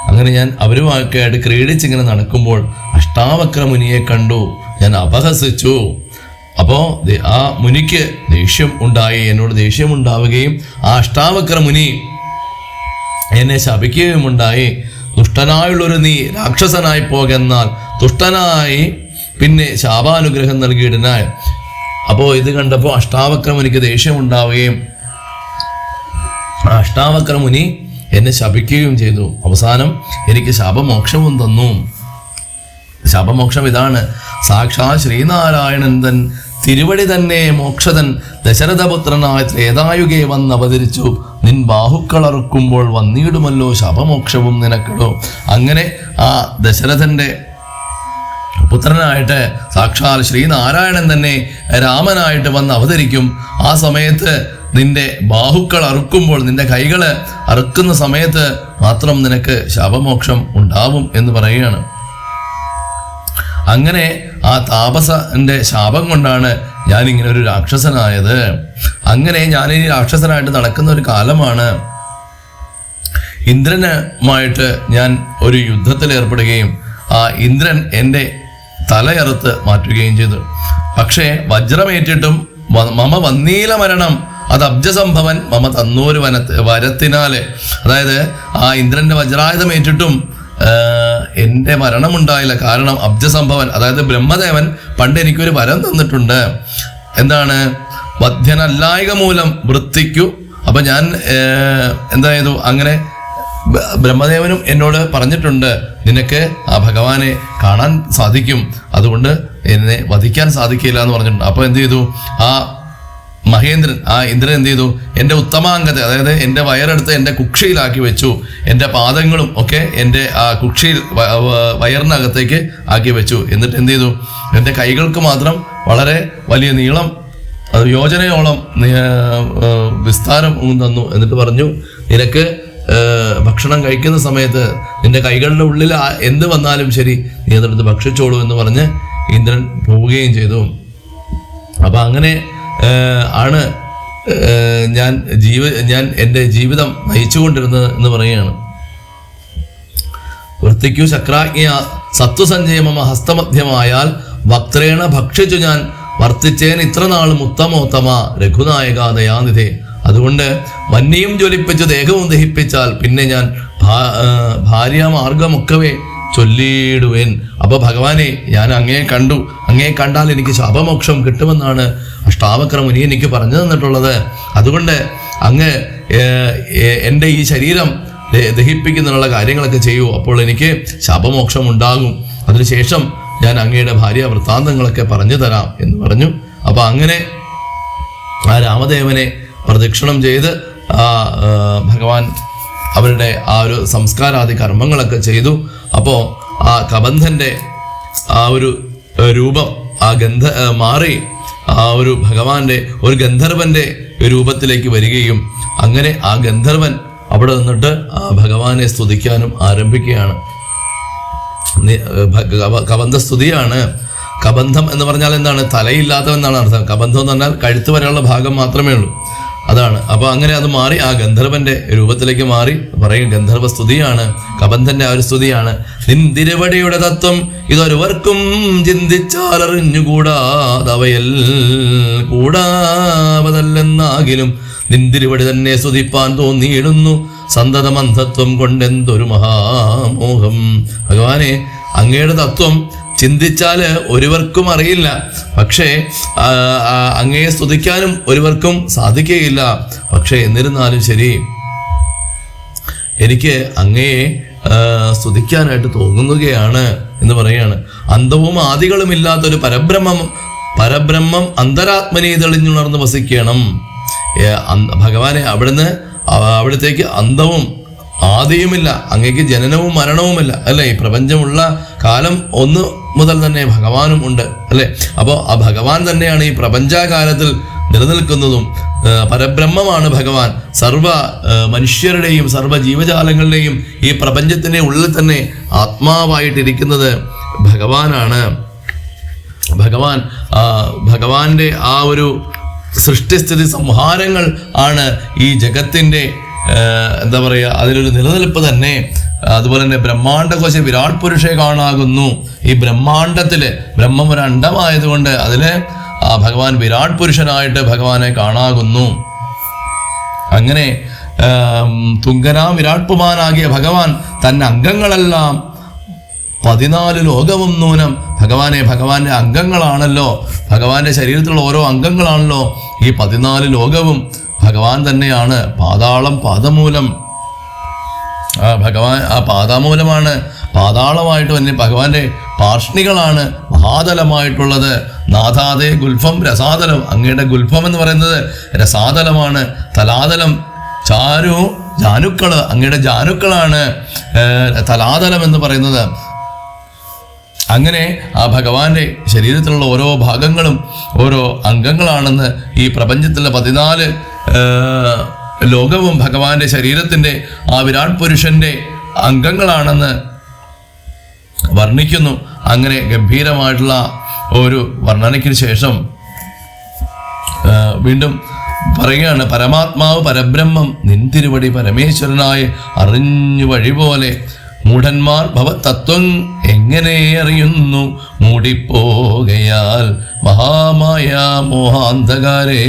അങ്ങനെ ഞാൻ അവരുമൊക്കെ ആയിട്ട് ക്രീഡിച്ചിങ്ങനെ നടക്കുമ്പോൾ അഷ്ടാവക്ര മുനിയെ കണ്ടു, ഞാൻ അപഹസിച്ചു. അപ്പോൾ ആ മുനിക്ക് ദേഷ്യം ഉണ്ടായി, എന്നോട് ദേഷ്യം ഉണ്ടാവുകയും ആ അഷ്ടാവക്ര മുനി എന്നെ ശപിക്കുകയും ഉണ്ടായി. ദുഷ്ടനായുള്ളൊരു നീ രാക്ഷസനായി പോകെന്നാൽ തുഷ്ടനായി പിന്നെ ശാപാനുഗ്രഹം നൽകിയിടനായി. അപ്പോൾ ഇത് കണ്ടപ്പോൾ അഷ്ടാവക്ര മുനിക്ക് ദേഷ്യം ഉണ്ടാവുകയും ആ അഷ്ടാവക്ര മുനി എന്നെ ശപിക്കുകയും ചെയ്തു. അവസാനം എനിക്ക് ശാപമോക്ഷവും തന്നു. ശാപമോക്ഷം ഇതാണ്: സാക്ഷാ ശ്രീനാരായണൻ തൻ തിരുവടി തന്നെ മോക്ഷതൻ ദശരഥപുത്രനായ ത്രേതായുഗേ വന്നവതരിച്ചു, നിൻ ബാഹുക്കളറുക്കുമ്പോൾ വന്നിടുമല്ലോ ശാപമോക്ഷവും നിനക്കിടോ. അങ്ങനെ ആ ദശരഥന്റെ പുത്രനായിട്ട് സാക്ഷാൽ ശ്രീനാരായണൻ തന്നെ രാമനായിട്ട് വന്ന് അവതരിക്കും. ആ സമയത്ത് നിന്റെ ബാഹുക്കൾ അറുക്കുമ്പോൾ, നിന്റെ കൈകൾ അറുക്കുന്ന സമയത്ത് മാത്രം നിനക്ക് ശാപമോക്ഷം ഉണ്ടാവും എന്ന് പറയുകയാണ്. അങ്ങനെ ആ താപസന്റെ ശാപം കൊണ്ടാണ് ഞാനിങ്ങനെ ഒരു രാക്ഷസനായത്. അങ്ങനെ ഞാനിനി രാക്ഷസനായിട്ട് നടക്കുന്ന ഒരു കാലമാണ്. ഇന്ദ്രനുമായിട്ട് ഞാൻ ഒരു യുദ്ധത്തിൽ ഏർപ്പെടുകയും ആ ഇന്ദ്രൻ എൻ്റെ തലയറുത്ത് മാറ്റുകയും ചെയ്തു. പക്ഷേ വജ്രമേറ്റിട്ടും മമ വന്നീല മരണം അത് അബ്ജസംഭവൻ മമ തന്നൂര് വരത്തിനാല്. അതായത് ആ ഇന്ദ്രന്റെ വജ്രായുധമേറ്റിട്ടും എൻ്റെ മരണമുണ്ടായില്ല. കാരണം അബ്ജസംഭവൻ, അതായത് ബ്രഹ്മദേവൻ പണ്ട് എനിക്കൊരു വരം തന്നിട്ടുണ്ട്. എന്താണ്? വധ്യനല്ലായക മൂലം വൃത്തിക്കു. അപ്പൊ ഞാൻ എന്തായത് അങ്ങനെ ബ്രഹ്മദേവനും എന്നോട് പറഞ്ഞിട്ടുണ്ട്, നിനക്ക് ആ ഭഗവാനെ കാണാൻ സാധിക്കും, അതുകൊണ്ട് എന്നെ വധിക്കാൻ സാധിക്കില്ല എന്ന് പറഞ്ഞിട്ടുണ്ട്. അപ്പൊ എന്ത് ചെയ്തു? ആ മഹേന്ദ്രൻ, ആ ഇന്ദ്രൻ എന്ത് ചെയ്തു? എൻ്റെ ഉത്തമാംഗത്തെ, അതായത് എൻ്റെ വയറെടുത്ത് എൻ്റെ കുക്ഷിയിലാക്കി വെച്ചു. എൻ്റെ പാദങ്ങളും ഒക്കെ എൻ്റെ ആ കുക്ഷിയിൽ വയറിനകത്തേക്ക് ആക്കി വെച്ചു. എന്നിട്ട് എന്ത് ചെയ്തു? എൻ്റെ കൈകൾക്ക് മാത്രം വളരെ വലിയ നീളം, യോജനയോളം വിസ്താരം തന്നു. എന്നിട്ട് പറഞ്ഞു, നിനക്ക് ഭക്ഷണം കഴിക്കുന്ന സമയത്ത് നിന്റെ കൈകളുടെ ഉള്ളിൽ എന്ത് വന്നാലും ശരി നീ അതെടുത്ത് ഭക്ഷിച്ചോളൂ എന്ന് പറഞ്ഞ് ഇന്ദ്രൻ പോവുകയും ചെയ്തു. അപ്പൊ അങ്ങനെ ആണ് ഞാൻ എൻ്റെ ജീവിതം നയിച്ചുകൊണ്ടിരുന്നത് എന്ന് പറയുകയാണ്. വൃത്തിക്കു ചക്രാജ്ഞ സത്വസഞ്ജയമ ഹസ്തമധ്യമായാൽ വക്ത്രേണ ഭക്ഷിച്ചു ഞാൻ വർത്തിച്ചേൻ ഇത്ര നാളും ഉത്തമോത്തമ രഘുനായക ദയാനിധേ. അതുകൊണ്ട് വന്യയും ജ്വലിപ്പിച്ച് ദേഹവും ദഹിപ്പിച്ചാൽ പിന്നെ ഞാൻ ഭാര്യാമാർഗമൊക്കവേ ചൊല്ലിയിടുവേൻ. അപ്പൊ ഭഗവാനെ, ഞാൻ അങ്ങയെ കണ്ടു, അങ്ങയെ കണ്ടാൽ എനിക്ക് ശാപമോക്ഷം കിട്ടുമെന്നാണ് അഷ്ടാവക്ര മുനി എനിക്ക് പറഞ്ഞു തന്നിട്ടുള്ളത്. അതുകൊണ്ട് അങ്ങ് എൻ്റെ ഈ ശരീരം ദഹിപ്പിക്കുന്നതിനുള്ള കാര്യങ്ങളൊക്കെ ചെയ്യൂ, അപ്പോൾ എനിക്ക് ശാപമോക്ഷം ഉണ്ടാകും. അതിനുശേഷം ഞാൻ അങ്ങയുടെ ഭാര്യ വൃത്താന്തങ്ങളൊക്കെ പറഞ്ഞു തരാം എന്ന് പറഞ്ഞു. അപ്പൊ അങ്ങനെ ആ രാമദേവനെ പ്രദക്ഷിണം ചെയ്ത് ഭഗവാൻ അവരുടെ ആ ഒരു സംസ്കാരാദി കർമ്മങ്ങളൊക്കെ ചെയ്തു. അപ്പോൾ ആ കബന്ധന്റെ ആ ഒരു രൂപം മാറി ആ ഒരു ഭഗവാന്റെ ഒരു ഗന്ധർവന്റെ രൂപത്തിലേക്ക് വരികയും അങ്ങനെ ആ ഗന്ധർവൻ അവിടെ നിന്നിട്ട് ആ ഭഗവാനെ സ്തുതിക്കാനും ആരംഭിക്കുകയാണ്. കബന്ധ സ്തുതിയാണ്. കബന്ധം എന്ന് പറഞ്ഞാൽ എന്താണ്? തലയില്ലാത്തവെന്നാണ് അർത്ഥം. കബന്ധം എന്ന് പറഞ്ഞാൽ കഴുത്ത് വരെയുള്ള ഭാഗം മാത്രമേ ഉള്ളൂ, അതാണ്. അപ്പൊ അങ്ങനെ അത് മാറി ആ ഗന്ധർവന്റെ രൂപത്തിലേക്ക് മാറി പറയും ഗന്ധർവ സ്തുതിയാണ്, കബന്ധന്റെ ആ ഒരു സ്തുതിയാണ്. നിന്തിരുവടിയുടെ തത്വം ഇതൊരുവർക്കും ചിന്തിച്ചാലറിഞ്ഞുകൂടാതവയൽ കൂടാവതല്ലെന്നാകിലും നിന്തിരുവടി തന്നെ സ്തുതിപ്പാൻ തോന്നിയിടുന്നു സന്തതമന്ധത്വം കൊണ്ടെന്തൊരു മഹാമോഹം. ഭഗവാനെ, അങ്ങയുടെ തത്വം ചിന്തിച്ചാല് ഒരുവർക്കും അറിയില്ല, പക്ഷേ അങ്ങയെ സ്തുതിക്കാനും ഒരുവർക്കും സാധിക്കുകയില്ല. പക്ഷെ എന്നിരുന്നാലും ശരി, എനിക്ക് അങ്ങയെ സ്തുതിക്കാനായിട്ട് തോന്നുകയാണ് എന്ന് പറയുകയാണ്. അന്തവും ആദികളും ഇല്ലാത്തൊരു പരബ്രഹ്മം അന്തരാത്മനെ തെളിഞ്ഞുണർന്ന് വസിക്കണം. ഭഗവാനെ, അവിടത്തേക്ക് അന്തവും ആദിയുമില്ല, അങ്ങേക്ക് ജനനവും മരണവുമില്ല, അല്ലേ? ഈ പ്രപഞ്ചമുള്ള കാലം ഒന്ന് മുതൽ തന്നെ ഭഗവാനും ഉണ്ട്, അല്ലേ? അപ്പോൾ ആ ഭഗവാൻ തന്നെയാണ് ഈ പ്രപഞ്ചകാലത്തിൽ നിലനിൽക്കുന്നതും. പരബ്രഹ്മമാണ് ഭഗവാൻ. സർവ മനുഷ്യരുടെയും സർവ ജീവജാലങ്ങളുടെയും ഈ പ്രപഞ്ചത്തിന്റെ ഉള്ളിൽ തന്നെ ആത്മാവായിട്ടിരിക്കുന്നത് ഭഗവാനാണ്. ഭഗവാന്റെ ആ ഒരു സൃഷ്ടിസ്ഥിതി സംഹാരങ്ങൾ ആണ് ഈ ജഗത്തിൻ്റെ എന്താ പറയുക, അതിലൊരു നിലനിൽപ്പ് തന്നെ. അതുപോലെ തന്നെ ബ്രഹ്മാണ്ഡകോശ വിരാട് പുരുഷെ കാണാകുന്നു. ഈ ബ്രഹ്മാണ്ഡത്തില് ബ്രഹ്മം ഒരു അണ്ഡമായതുകൊണ്ട് അതില് ഭഗവാൻ വിരാട് പുരുഷനായിട്ട് ഭഗവാനെ കാണാകുന്നു. അങ്ങനെ തുങ്കനാം വിരാട് പുമാനാകിയ ഭഗവാൻ തന്റെ അംഗങ്ങളെല്ലാം 14 ലോകവും നൂനം ഭഗവാന്റെ അംഗങ്ങളാണല്ലോ, ഭഗവാന്റെ ശരീരത്തിലുള്ള ഓരോ അംഗങ്ങളാണല്ലോ ഈ 14 ലോകവും ഭഗവാൻ തന്നെയാണ്. പാതാളം പാദമൂലം, ഭഗവാൻ ആ പാദമൂലമാണ്, പാതാളമായിട്ട് തന്നെ ഭഗവാന്റെ പാർഷ്ണികളാണ് മഹാതലമായിട്ടുള്ളത്. നാഥാദേ ഗുൽഫം രസാതലം, അങ്ങയുടെ ഗുൽഫം എന്ന് പറയുന്നത് രസാതലമാണ്. തലാതലം ചാരു ജാനുക്കള്, അങ്ങയുടെ ജാനുക്കളാണ് തലാതലം എന്ന് പറയുന്നത്. അങ്ങനെ ആ ഭഗവാന്റെ ശരീരത്തിലുള്ള ഓരോ ഭാഗങ്ങളും ഓരോ അംഗങ്ങളാണെന്ന്, ഈ പ്രപഞ്ചത്തിലെ 14 ലോകവും ഭഗവാന്റെ ശരീരത്തിന്റെ ആ വിരാട് പുരുഷന്റെ അംഗങ്ങളാണെന്ന് വർണ്ണിക്കുന്നു. അങ്ങനെ ഗംഭീരമായിട്ടുള്ള ഒരു വർണ്ണനയ്ക്ക് ശേഷം വീണ്ടും പറയുകയാണ്, പരമാത്മാവ് പരബ്രഹ്മം നിൻ തിരുവടി പരമേശ്വരനായി അറിഞ്ഞു വഴി പോലെ മൂഢന്മാർ ഭവതത്വം എങ്ങനെ അറിയുന്നു മൂടിപ്പോകയാൽ മഹാമായ മോഹാന്ധകാരേ.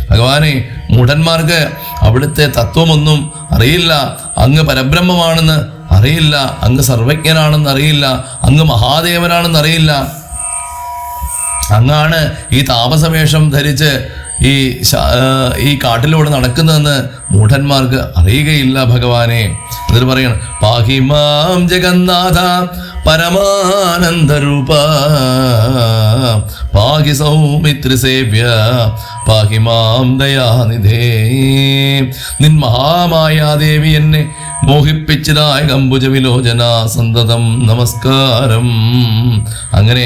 ഭഗവാനെ, മൂഢന്മാർക്ക് അവിടുത്തെ തത്വമൊന്നും അറിയില്ല, അങ്ങ് പരബ്രഹ്മമാണെന്ന് അറിയില്ല, അങ്ങ് സർവജ്ഞനാണെന്ന് അറിയില്ല, അങ്ങ് മഹാദേവനാണെന്ന് അറിയില്ല, അങ്ങാണ് ഈ താപസവേഷം ധരിച്ച് ഈ കാട്ടിലൂടെ നടക്കുന്നതെന്ന് മൂഢന്മാർക്ക് അറിയുകയില്ല ഭഗവാനെ. എന്നിട്ട് പറയണം, പാഹിമാം ജഗന്നാഥ പരമാനന്ദരൂപ പാഹി സൗമിത്രിസേവ്യ പാഹിമാം ദയാനിധേ. നിൻ മഹാമായാദേവി എന്നെ മോഹിപ്പിച്ചതായ കമ്പുജ വിലോചന സന്തതം നമസ്കാരം. അങ്ങനെ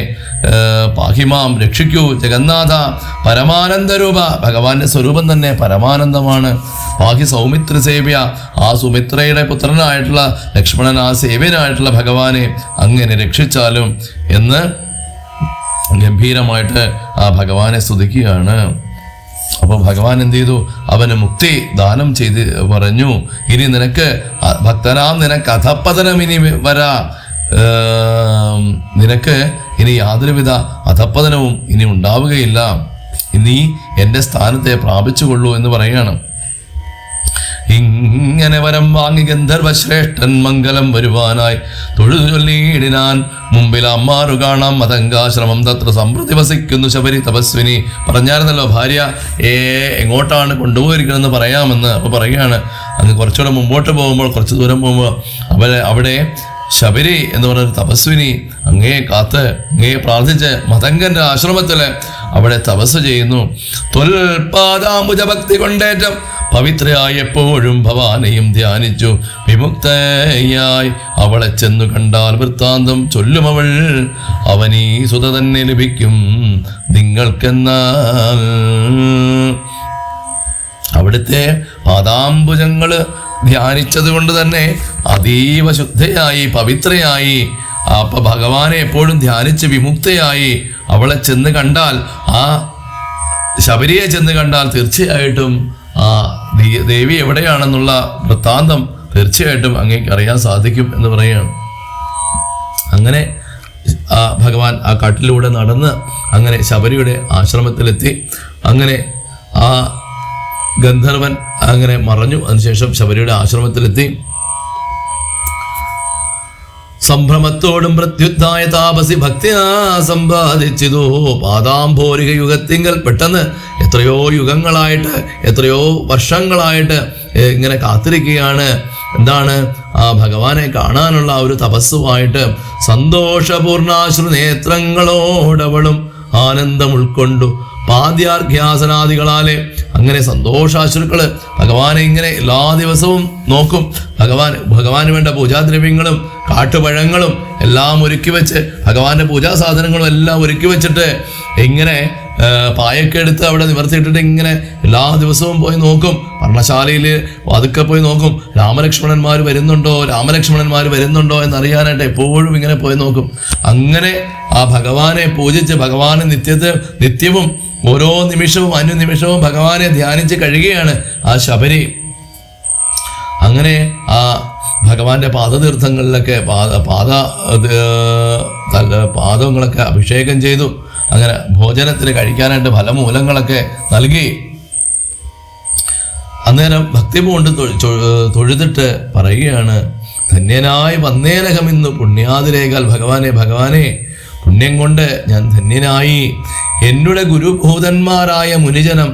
പാഹിമാം രക്ഷിക്കൂ ജഗന്നാഥ പരമാനന്ദരൂപ, ഭഗവാന്റെ സ്വരൂപം തന്നെ പരമാനന്ദമാണ്. പാഹി സൗമിത്ര സേവ്യ, ആ സുമിത്രയുടെ പുത്രനായിട്ടുള്ള ലക്ഷ്മണൻ, ആ സേവ്യനായിട്ടുള്ള ഭഗവാനെ അങ്ങനെ രക്ഷിച്ചാലും എന്ന് ഗംഭീരമായിട്ട് ആ ഭഗവാനെ സ്തുതിക്കുകയാണ്. അപ്പോൾ ഭഗവാൻ എന്ത് ചെയ്തു? അവന് മുക്തി ദാനം ചെയ്ത് പറഞ്ഞു, ഇനി നിനക്ക് ഭക്തനാം നിനക്ക് അധപ്പതനം ഇനി വരാ, നിനക്ക് ഇനി യാതൊരുവിധ അധപ്പതനവും ഇനി ഉണ്ടാവുകയില്ല, നീ എൻ്റെ സ്ഥാനത്തെ പ്രാപിച്ചുകൊള്ളൂ എന്ന് പറയുകയാണ്. ഇങ്ങനെ വരം വാങ്ങി ഗന്ധർവശ്രേഷ്ഠൻ മംഗലം വരുവാനായി തൊഴുതു ചൊല്ലിയിടിനാൻ. മുമ്പിൽ അമ്മാറു കാണാം മതങ്കാശ്രമം തത്ര സംപ്രതി വസിക്കുന്നു ശബരി തപസ്വിനി. പറഞ്ഞായിരുന്നല്ലോ ഭാര്യ എങ്ങോട്ടാണ് കൊണ്ടുപോയിരിക്കണമെന്ന് പറയാമെന്ന്. അപ്പോൾ പറയുകയാണ്, അങ്ങ് കുറച്ചുകൂടെ മുമ്പോട്ട് പോകുമ്പോൾ, കുറച്ച് ദൂരം പോകുമ്പോൾ അവിടെ ശബരി എന്ന് പറയുന്ന തപസ്വിനി അങ്ങയെ കാത്ത് അങ്ങയെ പ്രാർത്ഥിച്ച് മതങ്കന്റെ ആശ്രമത്തില് അവിടെ തപസ് ചെയ്യുന്നു. ത്വൽപാദാംബുജ ഭക്തി കൊണ്ടേറ്റം പവിത്രയായി എപ്പോഴും ഭവാനെയും ധ്യാനിച്ചു വിമുക്തയായി അവളെ ചെന്നു കണ്ടാൽ വൃത്താന്തം ചൊല്ലും അവൾ, അവനീ സുത തന്നെ ലഭിക്കും നിങ്ങൾക്കെന്നാൽ. അവിടുത്തെ പാദാംബുജങ്ങള് ധ്യാനിച്ചത് കൊണ്ട് തന്നെ അതീവ ശുദ്ധയായി പവിത്രയായി, അപ്പൊ ഭഗവാനെ എപ്പോഴും ധ്യാനിച്ച് വിമുക്തയായി അവളെ ചെന്ന് കണ്ടാൽ, ആ ശബരിയെ ചെന്ന് കണ്ടാൽ തീർച്ചയായിട്ടും ആ ദേവി എവിടെയാണെന്നുള്ള വൃത്താന്തം തീർച്ചയായിട്ടും അങ്ങേക്ക് അറിയാൻ സാധിക്കും എന്ന് പറയുകയാണ്. അങ്ങനെ ആ ഭഗവാൻ ആ കാട്ടിലൂടെ നടന്ന് അങ്ങനെ ശബരിയുടെ ആശ്രമത്തിലെത്തി. അങ്ങനെ ആ ഗന്ധർവൻ അങ്ങനെ മറഞ്ഞു. അതിനുശേഷം ശബരിയുടെ ആശ്രമത്തിലെത്തി. സംഭ്രമത്തോടും പ്രത്യുദ്ധായ താപസി ഭക്തിയാ സമ്പാദിച്ചിതു. പാദാംഭോരിക യുഗത്തിങ്കൽ പെട്ടെന്ന് എത്രയോ യുഗങ്ങളായിട്ട് എത്രയോ വർഷങ്ങളായിട്ട് ഇങ്ങനെ കാത്തിരിക്കുകയാണ്. എന്താണ്? ആ ഭഗവാനെ കാണാനുള്ള ഒരു തപസ്സുമായിട്ട് സന്തോഷപൂർണാശ്രു നേത്രങ്ങളോടവളും ആനന്ദം ഉൾക്കൊണ്ടു പാദ്യാർഘ്യാസനാദികളാലെ അങ്ങനെ സന്തോഷാശ്രുക്കള് ഭഗവാനെ ഇങ്ങനെ എല്ലാ ദിവസവും നോക്കും. ഭഗവാന് വേണ്ട പൂജാദ്രവ്യങ്ങളും കാട്ടുപഴങ്ങളും എല്ലാം ഒരുക്കി വെച്ച്, ഭഗവാന്റെ പൂജാ സാധനങ്ങളും എല്ലാം ഒരുക്കി വെച്ചിട്ട് ഇങ്ങനെ പായൊക്കെ എടുത്ത് അവിടെ നിവർത്തിയിട്ടിട്ട് ഇങ്ങനെ എല്ലാ ദിവസവും പോയി നോക്കും. പർണശാലയിൽ അതൊക്കെ പോയി നോക്കും. രാമലക്ഷ്മണന്മാർ വരുന്നുണ്ടോ എന്നറിയാനായിട്ട് എപ്പോഴും ഇങ്ങനെ പോയി നോക്കും. അങ്ങനെ ആ ഭഗവാനെ പൂജിച്ച് ഭഗവാനെ നിത്യവും ഓരോ നിമിഷവും അനുനിമിഷവും ഭഗവാനെ ധ്യാനിച്ച് കഴിയുകയാണ് ആ ശബരി. അങ്ങനെ ആ ഭഗവാന്റെ പാദതീർത്ഥങ്ങളിലൊക്കെ പാദങ്ങളൊക്കെ അഭിഷേകം ചെയ്തു. അങ്ങനെ ഭോജനത്തിന് കഴിക്കാനായിട്ട് ഫലമൂലങ്ങളൊക്കെ നൽകി. അന്നേരം ഭക്തി കൊണ്ട് തൊഴുതിട്ട് പറയുകയാണ്, ധന്യനായി വന്നേനകമിന്ന് പുണ്യാതിരേകാൽ. ഭഗവാനെ പുണ്യം കൊണ്ട് ഞാൻ ധന്യനായി. എന്നുടെ ഗുരുഭൂതന്മാരായ മുനിജനം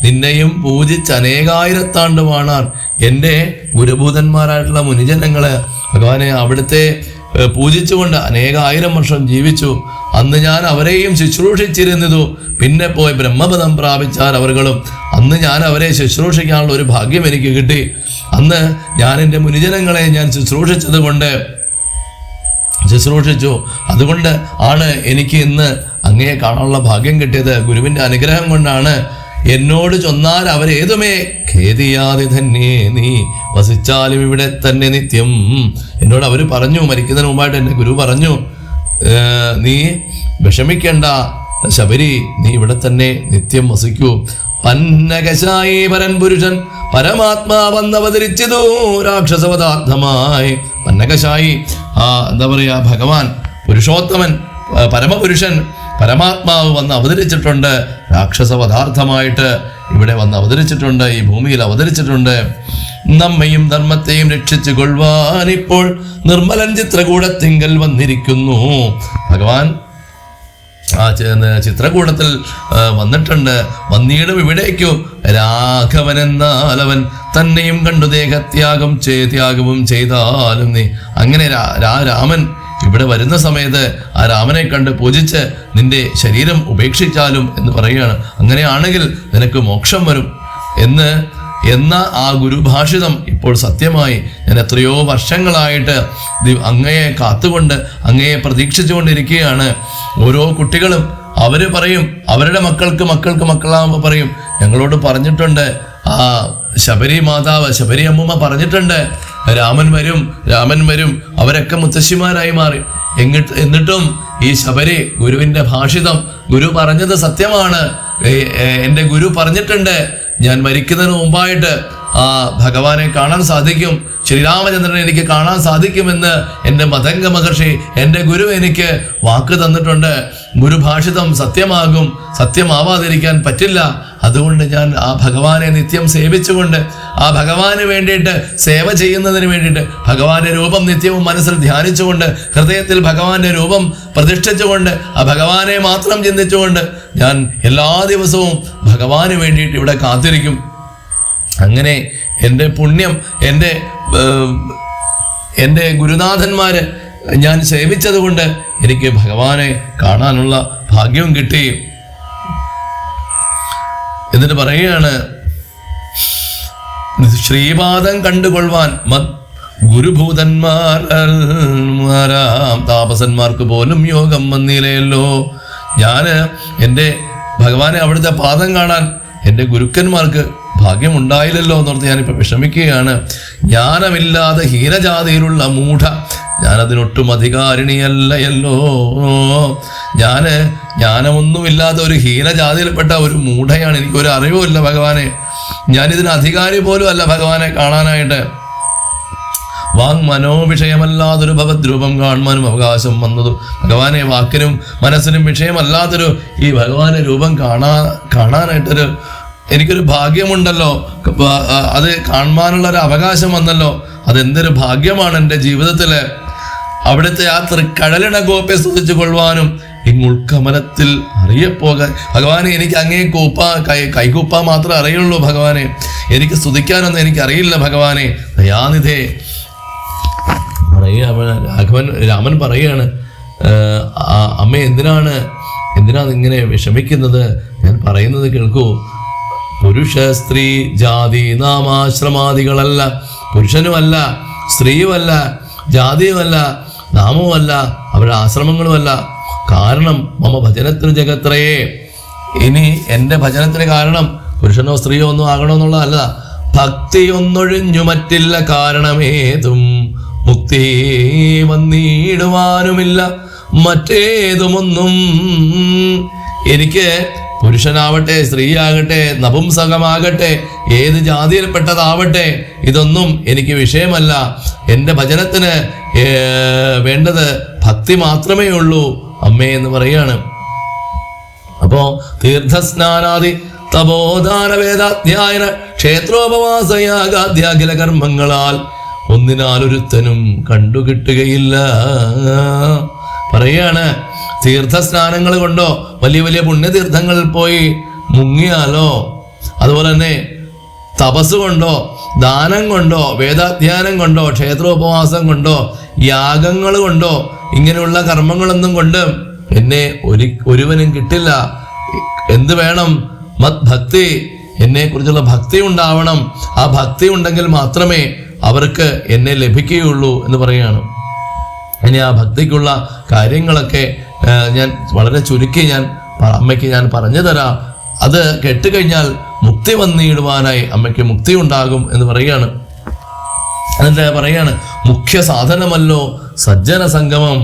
നിന്നെയും പൂജിച്ച് അനേകായിരത്താണ്ട് വാണാൻ. എൻ്റെ ഗുരുഭൂതന്മാരായിട്ടുള്ള മുനിജനങ്ങള് ഭഗവാനെ അവിടുത്തെ പൂജിച്ചുകൊണ്ട് അനേകായിരം വർഷം ജീവിച്ചു. അന്ന് ഞാൻ അവരെയും ശുശ്രൂഷിച്ചിരുന്നതു. പിന്നെ പോയി ബ്രഹ്മപദം പ്രാപിച്ചാൽ അവർകളും. അന്ന് ഞാൻ അവരെ ശുശ്രൂഷിക്കാനുള്ള ഒരു ഭാഗ്യം എനിക്ക് കിട്ടി. അന്ന് ഞാൻ എൻ്റെ മുനിജനങ്ങളെ ഞാൻ ശുശ്രൂഷിച്ചു. അതുകൊണ്ട് ആണ് എനിക്ക് ഇന്ന് അങ്ങയെ കാണാനുള്ള ഭാഗ്യം കിട്ടിയത്. ഗുരുവിൻ്റെ അനുഗ്രഹം കൊണ്ടാണ്. എന്നോട് ചൊന്നാൽ അവരേതുമേ ഖേദിയാതെ തന്നെ നീ വസിച്ചാലും ഇവിടെ തന്നെ നിത്യം. എന്നോട് അവർ പറഞ്ഞു, മരിക്കുന്നതിന് മുമ്പായിട്ട് എൻ്റെ ഗുരു പറഞ്ഞു, നീ വിഷമിക്കേണ്ട ശബരി, നീ ഇവിടെ തന്നെ നിത്യം വസിക്കൂ. പന്നകശായി പരൻ പുരുഷൻ പരമാത്മാവന്നവതരിച്ചതു രാക്ഷസവതാർത്ഥമായി. പന്നകശായി എന്താ പറയുക, ഭഗവാൻ പുരുഷോത്തമൻ പരമപുരുഷൻ പരമാത്മാവ് വന്ന് അവതരിച്ചിട്ടുണ്ട്. രാക്ഷസ പദാർത്ഥമായിട്ട് ഇവിടെ വന്ന് അവതരിച്ചിട്ടുണ്ട്, ഈ ഭൂമിയിൽ അവതരിച്ചിട്ടുണ്ട്. നമ്മയും ധർമ്മത്തെയും രക്ഷിച്ചു കൊള്ളുവാൻ ഇപ്പോൾ നിർമ്മലൻ ചിത്രകൂടത്തിങ്കൽ വന്നിരിക്കുന്നു. ഭഗവാൻ ആ ചിത്രകൂടത്തിൽ വന്നിട്ടുണ്ട്. വന്നീടും ഇവിടേക്കു രാഘവൻ എന്നാൽ അവൻ തന്നെയും കണ്ടു ത്യാഗവും ചെയ്താലും നീ. അങ്ങനെ രാമൻ ഇവിടെ വരുന്ന സമയത്ത് ആ രാമനെ കണ്ട് പൂജിച്ച് നിന്റെ ശരീരം ഉപേക്ഷിച്ചാലും എന്ന് പറയുകയാണ്. അങ്ങനെയാണെങ്കിൽ നിനക്ക് മോക്ഷം വരും എന്ന ആ ഗുരുഭാഷിതം ഇപ്പോൾ സത്യമായി. ഞാൻ എത്രയോ വർഷങ്ങളായിട്ട് അങ്ങയെ കാത്തുകൊണ്ട് അങ്ങയെ പ്രതീക്ഷിച്ചുകൊണ്ടിരിക്കുകയാണ്. ഓരോ കുട്ടികളും അവര് പറയും, അവരുടെ മക്കളാകുമ്പോൾ പറയും, ഞങ്ങളോട് പറഞ്ഞിട്ടുണ്ട്, ആ ശബരി മാതാവ് ശബരി അമ്മൂമ്മ പറഞ്ഞിട്ടുണ്ട്, രാമൻ വരും. അവരൊക്കെ മുത്തശ്ശിമാരായി മാറി. എന്നിട്ടും ഈ ശബരി ഗുരുവിന്റെ ഭാഷിതം, ഗുരു പറഞ്ഞത് സത്യമാണ്. എൻ്റെ ഗുരു പറഞ്ഞിട്ടുണ്ട്, ഞാൻ മരിക്കുന്നതിന് മുമ്പായിട്ട് ആ ഭഗവാനെ കാണാൻ സാധിക്കും, ശ്രീരാമചന്ദ്രനെ എനിക്ക് കാണാൻ സാധിക്കുമെന്ന് എൻ്റെ മതംഗ മഹർഷി, എൻ്റെ ഗുരു എനിക്ക് വാക്ക് തന്നിട്ടുണ്ട്. ഗുരുഭാഷിതം സത്യമാകും, സത്യമാവാതിരിക്കാൻ പറ്റില്ല. അതുകൊണ്ട് ഞാൻ ആ ഭഗവാനെ നിത്യം സേവിച്ചുകൊണ്ട്, ആ ഭഗവാന് വേണ്ടിയിട്ട് സേവ ചെയ്യുന്നതിന് വേണ്ടിയിട്ട്, ഭഗവാന്റെ രൂപം നിത്യവും മനസ്സിൽ ധ്യാനിച്ചുകൊണ്ട്, ഹൃദയത്തിൽ ഭഗവാന്റെ രൂപം പ്രതിഷ്ഠിച്ചുകൊണ്ട്, ആ ഭഗവാനെ മാത്രം ചിന്തിച്ചുകൊണ്ട് ഞാൻ എല്ലാ ദിവസവും ഭഗവാന് വേണ്ടിയിട്ട് ഇവിടെ കാത്തിരിക്കും. അങ്ങനെ എൻ്റെ പുണ്യം, എൻ്റെ ഗുരുനാഥന്മാര് ഞാൻ സേവിച്ചത് കൊണ്ട് എനിക്ക് ഭഗവാനെ കാണാനുള്ള ഭാഗ്യവും കിട്ടി. എന്നിട്ട് പറയുകയാണ്, ശ്രീപാദം കണ്ടുകൊള്ളുവാൻ ഗുരുഭൂതന്മാരാം താപസന്മാർക്ക് പോലും യോഗം വന്നില്ലല്ലോ. എൻ്റെ ഭഗവാനെ അവിടുത്തെ പാദം കാണാൻ എൻ്റെ ഗുരുക്കന്മാർക്ക് ഭാഗ്യമുണ്ടായില്ലല്ലോ എന്നോർത്ത് ഞാനിപ്പോൾ വിഷമിക്കുകയാണ്. ജ്ഞാനമില്ലാതെ ഹീനജാതിയിലുള്ള മൂഢ, ഞാനതിനൊട്ടും അധികാരിണിയല്ലയല്ലോ. ജ്ഞാനമൊന്നുമില്ലാത്ത ഒരു ഹീനജാതിയിൽപ്പെട്ട ഒരു മൂഢയാണ്. എനിക്കൊരു അറിവുമില്ല ഭഗവാനെ. ഞാനിതിന് അധികാരി പോലും അല്ല ഭഗവാനെ കാണാനായിട്ട്. മനോവിഷയമല്ലാതൊരു ഭഗവദ്രൂപം കാണുവാനും അവകാശം വന്നതു. ഭഗവാനെ വാക്കിനും മനസ്സിനും വിഷയമല്ലാത്തൊരു ഈ ഭഗവാന്റെ രൂപം കാണാനായിട്ടൊരു എനിക്കൊരു ഭാഗ്യമുണ്ടല്ലോ. അത് കാണുവാനുള്ളൊരു അവകാശം വന്നല്ലോ. അതെന്തൊരു ഭാഗ്യമാണ് എൻ്റെ ജീവിതത്തില്. അവിടുത്തെ ആ തൃക്കടലിണ ഗോപ്യെ സ്തുതിച്ചു കൊള്ളുവാനും ഇങ്ങുൾക്കമലത്തിൽ അറിയപ്പോകാൻ. ഭഗവാനെ എനിക്ക് അങ്ങേ കൈകൂപ്പാൻ മാത്രമേ അറിയുള്ളൂ ഭഗവാനെ. എനിക്ക് സ്തുതിക്കാനൊന്നും എനിക്കറിയില്ല ഭഗവാനെ. ദയാനിധേ രാമൻ പറയുകയാണ്, അമ്മ എന്തിനാണ് ഇങ്ങനെ വിഷമിക്കുന്നത്? ഞാൻ പറയുന്നത് കേൾക്കൂ. പുരുഷ സ്ത്രീ ജാതി നാമാശ്രമാദികളല്ല, പുരുഷനുമല്ല സ്ത്രീയുമല്ല ജാതിയുമല്ല നാമവുമല്ല അവരുടെ ആശ്രമങ്ങളുമല്ല. കാരണം മമ ഭജനത്തിന് ജഗത്രയേ. ഇനി എൻ്റെ ഭജനത്തിന് കാരണം പുരുഷനോ സ്ത്രീയോ ഒന്നും ആകണമെന്നുള്ളതല്ല. ഭക്തിയൊന്നൊഴിഞ്ഞു മറ്റില്ല കാരണമേതും, മുക്തി വന്നിടുവാനുമില്ല മറ്റേതുമൊന്നും. എനിക്ക് പുരുഷനാവട്ടെ, സ്ത്രീയാകട്ടെ, നപുംസകമാകട്ടെ, ഏത് ജാതിയിൽപ്പെട്ടതാവട്ടെ, ഇതൊന്നും എനിക്ക് വിഷയമല്ല. എൻ്റെ ഭജനത്തിന് വേണ്ടത് ഭക്തി മാത്രമേ ഉള്ളൂ അമ്മേ എന്ന് പറയാണ്. അപ്പോ തീർത്ഥസ്നാനാദി തപോദാന വേദാധ്യായന ക്ഷേത്രോപവാസയാഗാദ്യാഖില കർമ്മങ്ങളാൽ ഒന്നിനാലൊരുത്തനും കണ്ടുകിട്ടുകയില്ല പറയാണ്. തീർത്ഥസ്നാനങ്ങൾ കൊണ്ടോ വലിയ വലിയ പുണ്യതീർത്ഥങ്ങളിൽ പോയി മുങ്ങിയാലോ, അതുപോലെ തന്നെ തപസ് കൊണ്ടോ, ദാനം കൊണ്ടോ, വേദാധ്യാനം കൊണ്ടോ, ക്ഷേത്രോപവാസം കൊണ്ടോ, യാഗങ്ങൾ കൊണ്ടോ, ഇങ്ങനെയുള്ള കർമ്മങ്ങളൊന്നും കൊണ്ട് എന്നെ ഒരുവനും കിട്ടില്ല. എന്ത് വേണം? മത് ഭക്തി, എന്നെ കുറിച്ചുള്ള ഭക്തി ഉണ്ടാവണം. ആ ഭക്തി ഉണ്ടെങ്കിൽ മാത്രമേ അവർക്ക് എന്നെ ലഭിക്കുകയുള്ളൂ എന്ന് പറയുകയാണ്. ഇനി ആ ഭക്തിക്കുള്ള കാര്യങ്ങളൊക്കെ ഞാൻ വളരെ ചുരുക്കി അമ്മയ്ക്ക് ഞാൻ പറഞ്ഞു തരാം. അത് കേട്ടുകഴിഞ്ഞാൽ മുക്തി വന്നിടുവാനായി അമ്മയ്ക്ക് മുക്തി ഉണ്ടാകും എന്ന് പറയുകയാണ്. എന്നിട്ട് പറയാണ്, മുഖ്യ സാധനമല്ലോ സജ്ജന സംഗമം.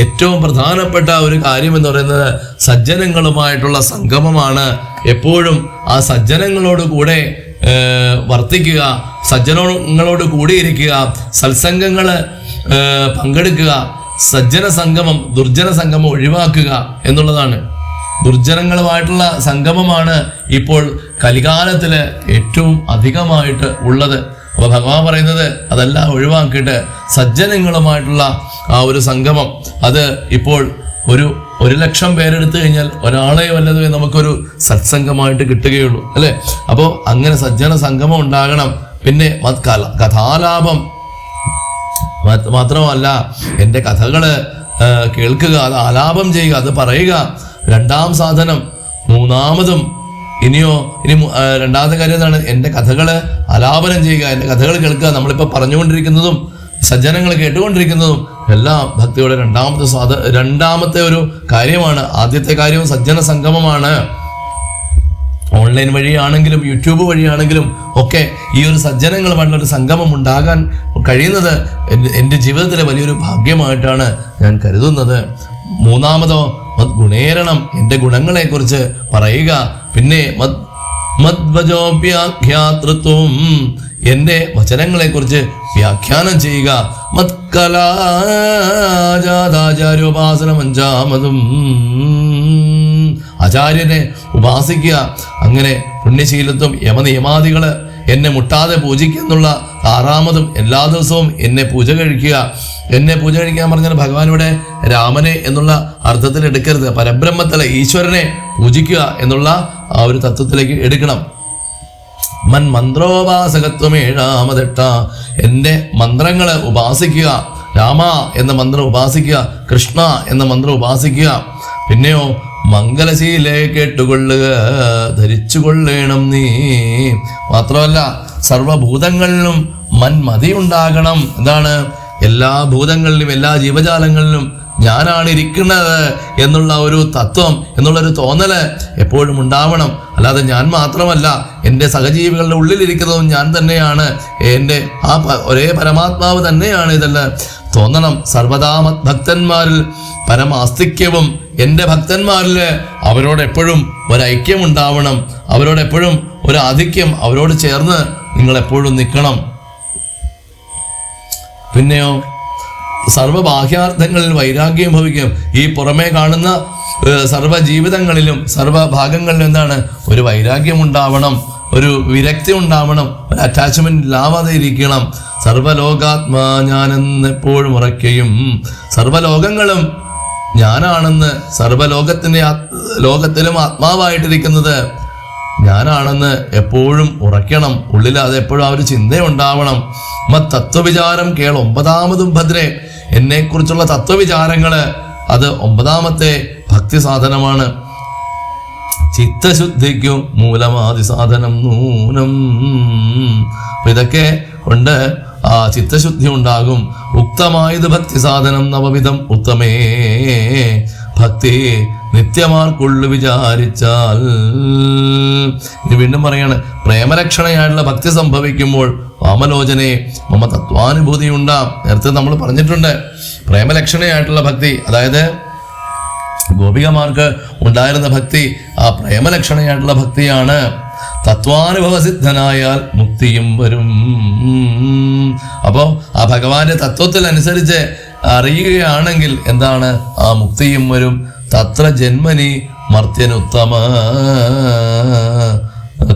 ഏറ്റവും പ്രധാനപ്പെട്ട ഒരു കാര്യം എന്ന് പറയുന്നത് സജ്ജനങ്ങളുമായിട്ടുള്ള സംഗമമാണ്. എപ്പോഴും ആ സജ്ജനങ്ങളോട് കൂടെ വർത്തിക്കുക, സജ്ജനങ്ങളോട് കൂടിയിരിക്കുക, സത്സംഗങ്ങൾ പങ്കെടുക്കുക. സജ്ജന സംഗമം, ദുർജന സംഗമം ഒഴിവാക്കുക എന്നുള്ളതാണ്. ദുർജനങ്ങളുമായിട്ടുള്ള സംഗമമാണ് ഇപ്പോൾ കലികാലത്തില് ഏറ്റവും അധികമായിട്ട് ഉള്ളത്. അപ്പൊ ഭഗവാൻ പറയുന്നത് അതെല്ലാം ഒഴിവാക്കിയിട്ട് സജ്ജനങ്ങളുമായിട്ടുള്ള ആ ഒരു സംഗമം, അത് ഇപ്പോൾ 1,00,000 പേരെടുത്തു കഴിഞ്ഞാൽ ഒരാളെ വല്ലതുമേ നമുക്കൊരു സത്സംഗമായിട്ട് കിട്ടുകയുള്ളൂ, അല്ലെ? അപ്പോൾ അങ്ങനെ സജ്ജന സംഗമം ഉണ്ടാകണം. പിന്നെ കഥാലാപം മാത്രമല്ല, എൻ്റെ കഥകള് കേൾക്കുക, അത് ആലാപം ചെയ്യുക, അത് പറയുക. രണ്ടാം സാധനം. മൂന്നാമതും ഇനി രണ്ടാമത്തെ കാര്യം എന്താണ്? എൻ്റെ കഥകള് ആലാപനം ചെയ്യുക, എൻ്റെ കഥകൾ കേൾക്കുക. നമ്മളിപ്പോൾ പറഞ്ഞുകൊണ്ടിരിക്കുന്നതും സജ്ജനങ്ങൾ കേട്ടുകൊണ്ടിരിക്കുന്നതും എല്ലാം ഭക്തിയുടെ രണ്ടാമത്തെ ഒരു കാര്യമാണ്. ആദ്യത്തെ കാര്യവും സജ്ജന സംഗമമാണ്. ഓൺലൈൻ വഴിയാണെങ്കിലും യൂട്യൂബ് വഴിയാണെങ്കിലും ഒക്കെ ഈ ഒരു സജ്ജനങ്ങളുമായിട്ടുള്ളൊരു സംഗമം ഉണ്ടാകാൻ കഴിയുന്നത് എൻ്റെ ജീവിതത്തിലെ വലിയൊരു ഭാഗ്യമായിട്ടാണ് ഞാൻ കരുതുന്നത്. മൂന്നാമതോ ഗുണേരണം, എൻ്റെ ഗുണങ്ങളെക്കുറിച്ച് പറയുക. പിന്നെ മദ്വജോപ്യാഖ്യാതൃത്വം, എൻ്റെ വചനങ്ങളെക്കുറിച്ച് വ്യാഖ്യാനം ചെയ്യുക. മത്കലാചാര്യോപാസനം അഞ്ചാമതും, ആചാര്യനെ ഉപാസിക്കുക. അങ്ങനെ പുണ്യശീലത്വം, യമനിയമാദികള് എന്നെ മുട്ടാതെ പൂജിക്കുന്നുള്ള ആറാമതും, എല്ലാ ദിവസവും എന്നെ പൂജ കഴിക്കുക. എന്നെ പൂജ കഴിക്കാൻ പറഞ്ഞാൽ ഭഗവാൻ ഇവിടെ രാമനെ എന്നുള്ള അർത്ഥത്തിൽ എടുക്കരുത്, പരബ്രഹ്മത്തിലെ ഈശ്വരനെ പൂജിക്കുക എന്നുള്ള ആ ഒരു തത്വത്തിലേക്ക് എടുക്കണം. മന്ത്രോപാസകത്വം ഏഴാമതെട്ട, എൻ്റെ മന്ത്രങ്ങളെ ഉപാസിക്കുക. രാമ എന്ന മന്ത്രം ഉപാസിക്കുക, കൃഷ്ണ എന്ന മന്ത്രം ഉപാസിക്കുക. പിന്നെയോ മംഗലശീലെ കേട്ടുകൊള്ളുക, ധരിച്ചുകൊള്ളേണം നീ. മാത്രമല്ല സർവഭൂതങ്ങളിലും മന്മതി ഉണ്ടാകണം. എന്താണ്? എല്ലാ ഭൂതങ്ങളിലും എല്ലാ ജീവജാലങ്ങളിലും ഞാനാണ് ഇരിക്കുന്നത് എന്നുള്ള ഒരു തത്വം, എന്നുള്ളൊരു തോന്നല് എപ്പോഴും ഉണ്ടാവണം. അല്ലാതെ ഞാൻ മാത്രമല്ല, എൻ്റെ സഹജീവികളുടെ ഉള്ളിലിരിക്കുന്നതും ഞാൻ തന്നെയാണ്, എൻ്റെ ആ ഒരേ പരമാത്മാവ് തന്നെയാണ് ഇതെല്ലാം തോന്നണം. സർവദാ ഭക്തന്മാരിൽ പരമാസ്തിക്യവും, എൻ്റെ ഭക്തന്മാരിൽ അവരോടെപ്പോഴും ഒരൈക്യം ഉണ്ടാവണം, അവരോടെപ്പോഴും ഒരു ആധിക്യം, അവരോട് ചേർന്ന് നിങ്ങളെപ്പോഴും നിൽക്കണം. പിന്നെയോ സർവബാഹ്യാർത്ഥങ്ങളിൽ വൈരാഗ്യം ഭവിക്കും. ഈ പുറമേ കാണുന്ന സർവ്വജീവിതങ്ങളിലും സർവഭാഗങ്ങളിലും എന്താണ്? ഒരു വൈരാഗ്യം ഉണ്ടാവണം, ഒരു വിരക്തി ഉണ്ടാവണം, ഒരു അറ്റാച്ച്മെന്റ് ഇല്ലാതെ ഇരിക്കണം. സർവലോകാത്മാ ഞാനെന്ന് എപ്പോഴും ഉറയ്ക്കുകയും, സർവലോകങ്ങളും ഞാനാണെന്ന്, ലോകത്തിലും ആത്മാവായിട്ടിരിക്കുന്നത് ഞാനാണെന്ന് എപ്പോഴും ഉറയ്ക്കണം ഉള്ളിൽ. അത് എപ്പോഴും ആ ഒരു ചിന്തയുണ്ടാവണം. തത്വവിചാരം കേൾ. 9-ാമതും ഭദ്രേ, എന്നെക്കുറിച്ചുള്ള തത്വവിചാരങ്ങള്, അത് 9-ാമത്തെ ഭക്തി സാധനമാണ്. ചിത്തശുദ്ധിക്കും മൂലമാദി സാധനം നൂനം. ഇതൊക്കെ കൊണ്ട് ആ ചിത്തശുദ്ധി ഉണ്ടാകും. ഉക്തമായത് ഭക്തി സാധനം നവവിധം ഉത്തമേ, ഭക്തി നിത്യമാർക്കുള്ളു വിചാരിച്ചാൽ. ഇനി വീണ്ടും പറയാണ്, പ്രേമലക്ഷണയായിട്ടുള്ള ഭക്തി സംഭവിക്കുമ്പോൾ വാമലോചനെ മമ തത്വാനുഭൂതി ഉണ്ടാം. നേരത്തെ നമ്മൾ പറഞ്ഞിട്ടുണ്ട്, പ്രേമലക്ഷണയായിട്ടുള്ള ഭക്തി, അതായത് ഗോപികമാർക്ക് ഉണ്ടായിരുന്ന ഭക്തി ആ പ്രേമലക്ഷണയായിട്ടുള്ള ഭക്തിയാണ്. തത്വാനുഭവസിദ്ധനായാൽ മുക്തിയും വരും. അപ്പോൾ ആ ഭഗവാന്റെ തത്വത്തിൽ അനുസരിച്ച് അറിയുകയാണെങ്കിൽ എന്താണ്? ആ മുക്തിയും വരും. തത്ര ജന്മനി മർത്യനുത്തമ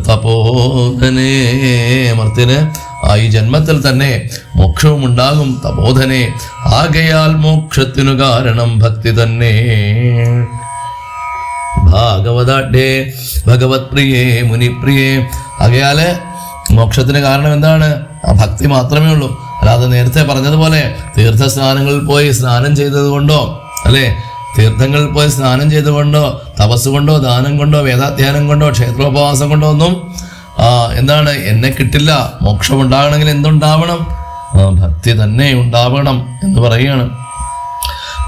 തപോധനേ. മർത്യന് ഈ ജന്മത്തിൽ തന്നെ മോക്ഷവും ഉണ്ടാകും. തപോധനെ ആകയാൽ മോക്ഷത്തിനു കാരണം ഭക്തി തന്നെ. ഭാഗവതാഢ്യേ ഭഗവത് പ്രിയേ മുനിപ്രിയേ. ആകയാല് മോക്ഷത്തിന് കാരണം എന്താണ്? ആ ഭക്തി മാത്രമേ ഉള്ളൂ. അല്ലാതെ നേരത്തെ പറഞ്ഞതുപോലെ തീർത്ഥസ്നാനങ്ങളിൽ പോയി സ്നാനം ചെയ്തത് കൊണ്ടോ, അല്ലെ, തീർത്ഥങ്ങളിൽ പോയി സ്നാനം ചെയ്തുകൊണ്ടോ, തപസ് കൊണ്ടോ, ദാനം കൊണ്ടോ, വേദാധ്യാനം കൊണ്ടോ, ക്ഷേത്രോപവാസം കൊണ്ടോ ഒന്നും എന്താണ് എന്നെ കിട്ടില്ല. മോക്ഷം ഉണ്ടാകണമെങ്കിൽ എന്തുണ്ടാവണം? ഭക്തി തന്നെ ഉണ്ടാവണം എന്ന് പറയുകയാണ്.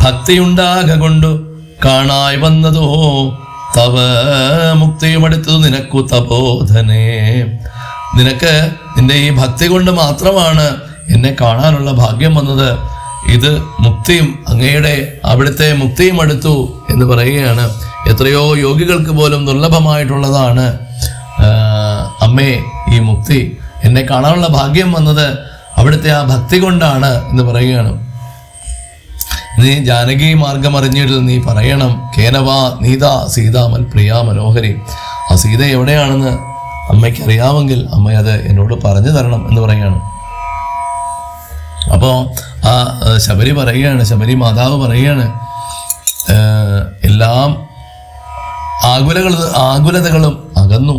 ഭക്തി ഉണ്ടാക കൊണ്ടു കാണായി വന്നതോ തവ മുക്തിയും അടുത്തത് നിനക്കു തപോധനേ. നിനക്ക് നിന്റെ ഈ ഭക്തി കൊണ്ട് മാത്രമാണ് എന്നെ കാണാനുള്ള ഭാഗ്യം വന്നത്. ഇത് മുക്തിയും അങ്ങയുടെ അവിടുത്തെ മുക്തിയും അടുത്തു എന്ന് പറയുകയാണ്. എത്രയോ യോഗികൾക്ക് പോലും ദുർലഭമായിട്ടുള്ളതാണ് അമ്മേ ഈ മുക്തി. എന്നെ കാണാനുള്ള ഭാഗ്യം വന്നത് അവിടുത്തെ ആ ഭക്തി കൊണ്ടാണ് എന്ന് പറയുകയാണ്. നീ ജാനകി മാർഗം അറിഞ്ഞിട്ട് നീ പറയണം കേനവാ നീത സീതാമൽ പ്രിയ മനോഹരി. ആ സീത എവിടെയാണെന്ന് അമ്മയ്ക്ക് അറിയാമെങ്കിൽ അമ്മ അത് എന്നോട് പറഞ്ഞു തരണം എന്ന് പറയുകയാണ്. അപ്പോൾ ആ ശബരി പറയുകയാണ്, ശബരി മാതാവ് പറയുകയാണ്, എല്ലാം ആകുലതകളും അകന്നു.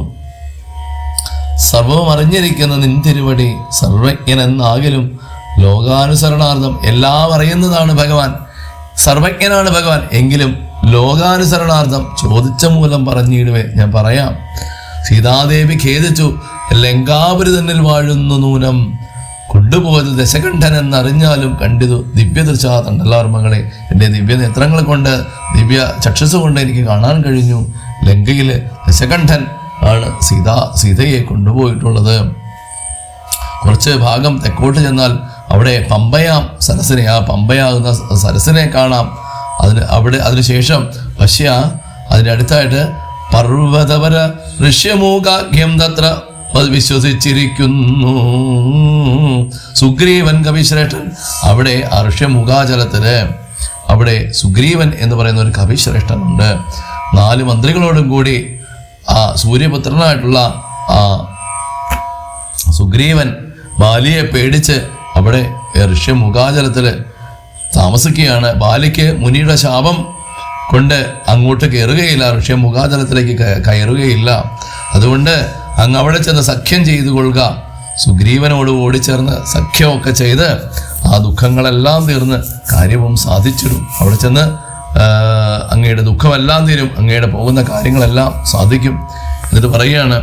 സർവവും അറിഞ്ഞിരിക്കുന്ന നിൻ തിരുവടി സർവജ്ഞനെന്നാകിലും ലോകാനുസരണാർത്ഥം. എല്ലാം അറിയുന്നതാണ് ഭഗവാൻ, സർവജ്ഞനാണ് ഭഗവാൻ. എങ്കിലും ലോകാനുസരണാർത്ഥം ചോദിച്ച മൂലം പറഞ്ഞിടുവേ ഞാൻ പറയാം. സീതാദേവി ഖേദിച്ചു, ലങ്കാപുരി തന്നിൽ വാഴുന്നു നൂനം. കൊണ്ടുപോയത് ദശകണ്ഠൻ എന്നറിഞ്ഞാലും കണ്ടിതു ദിവ്യദൃശാ തണ്ടലാർമ്മകളെ. എൻ്റെ ദിവ്യ നേത്രങ്ങൾ കൊണ്ട്, ദിവ്യ ചക്ഷസ് കൊണ്ട് എനിക്ക് കാണാൻ കഴിഞ്ഞു. ലങ്കയിൽ ദശകണ്ഠൻ ആണ് സീതയെ കൊണ്ടുപോയിട്ടുള്ളത്. കുറച്ച് ഭാഗം തെക്കോട്ട് ചെന്നാൽ അവിടെ പമ്പയാം സരസിനെ, ആ പമ്പയാകുന്ന സരസിനെ കാണാം. അതിനുശേഷം പശ്യ അതിനടുത്തായിട്ട് പർവ്വതപര ഋഷ്യമൂകാഖ്യം തത്ര വിശ്വസിച്ചിരിക്കുന്നു. സുഗ്രീവൻ കവിശ്രേഷ്ഠൻ അവിടെ ആ ഋഷ്യമൂകാചലത്തില് അവിടെ സുഗ്രീവൻ എന്ന് പറയുന്ന ഒരു കവിശ്രേഷ്ഠനുണ്ട്. 4 മന്ത്രികളോടും കൂടി ആ സൂര്യപുത്രനായിട്ടുള്ള ആ സുഗ്രീവൻ ബാലിയെ പേടിച്ച് അവിടെ ഋഷ്യമുഖാചലത്തിൽ താമസിക്കുകയാണ്. ബാലിക്ക് മുനിയുടെ ശാപം കൊണ്ട് അങ്ങോട്ട് കയറുകയില്ല, ഋഷ്യമുഖാചലത്തിലേക്ക് കയറുകയില്ല. അതുകൊണ്ട് അങ്ങ് അവിടെ ചെന്ന് സഖ്യം ചെയ്തു കൊള്ളുക. സുഗ്രീവനോട് ഓടിച്ചേർന്ന് സഖ്യമൊക്കെ ചെയ്ത് ആ ദുഃഖങ്ങളെല്ലാം തീർന്ന് കാര്യവും സാധിച്ചിടും. അവിടെ ചെന്ന് അങ്ങയുടെ ദുഃഖമെല്ലാം തീരും, അങ്ങയുടെ പോകുന്ന കാര്യങ്ങളെല്ലാം സാധിക്കും. എന്നിട്ട് പറയുകയാണ്,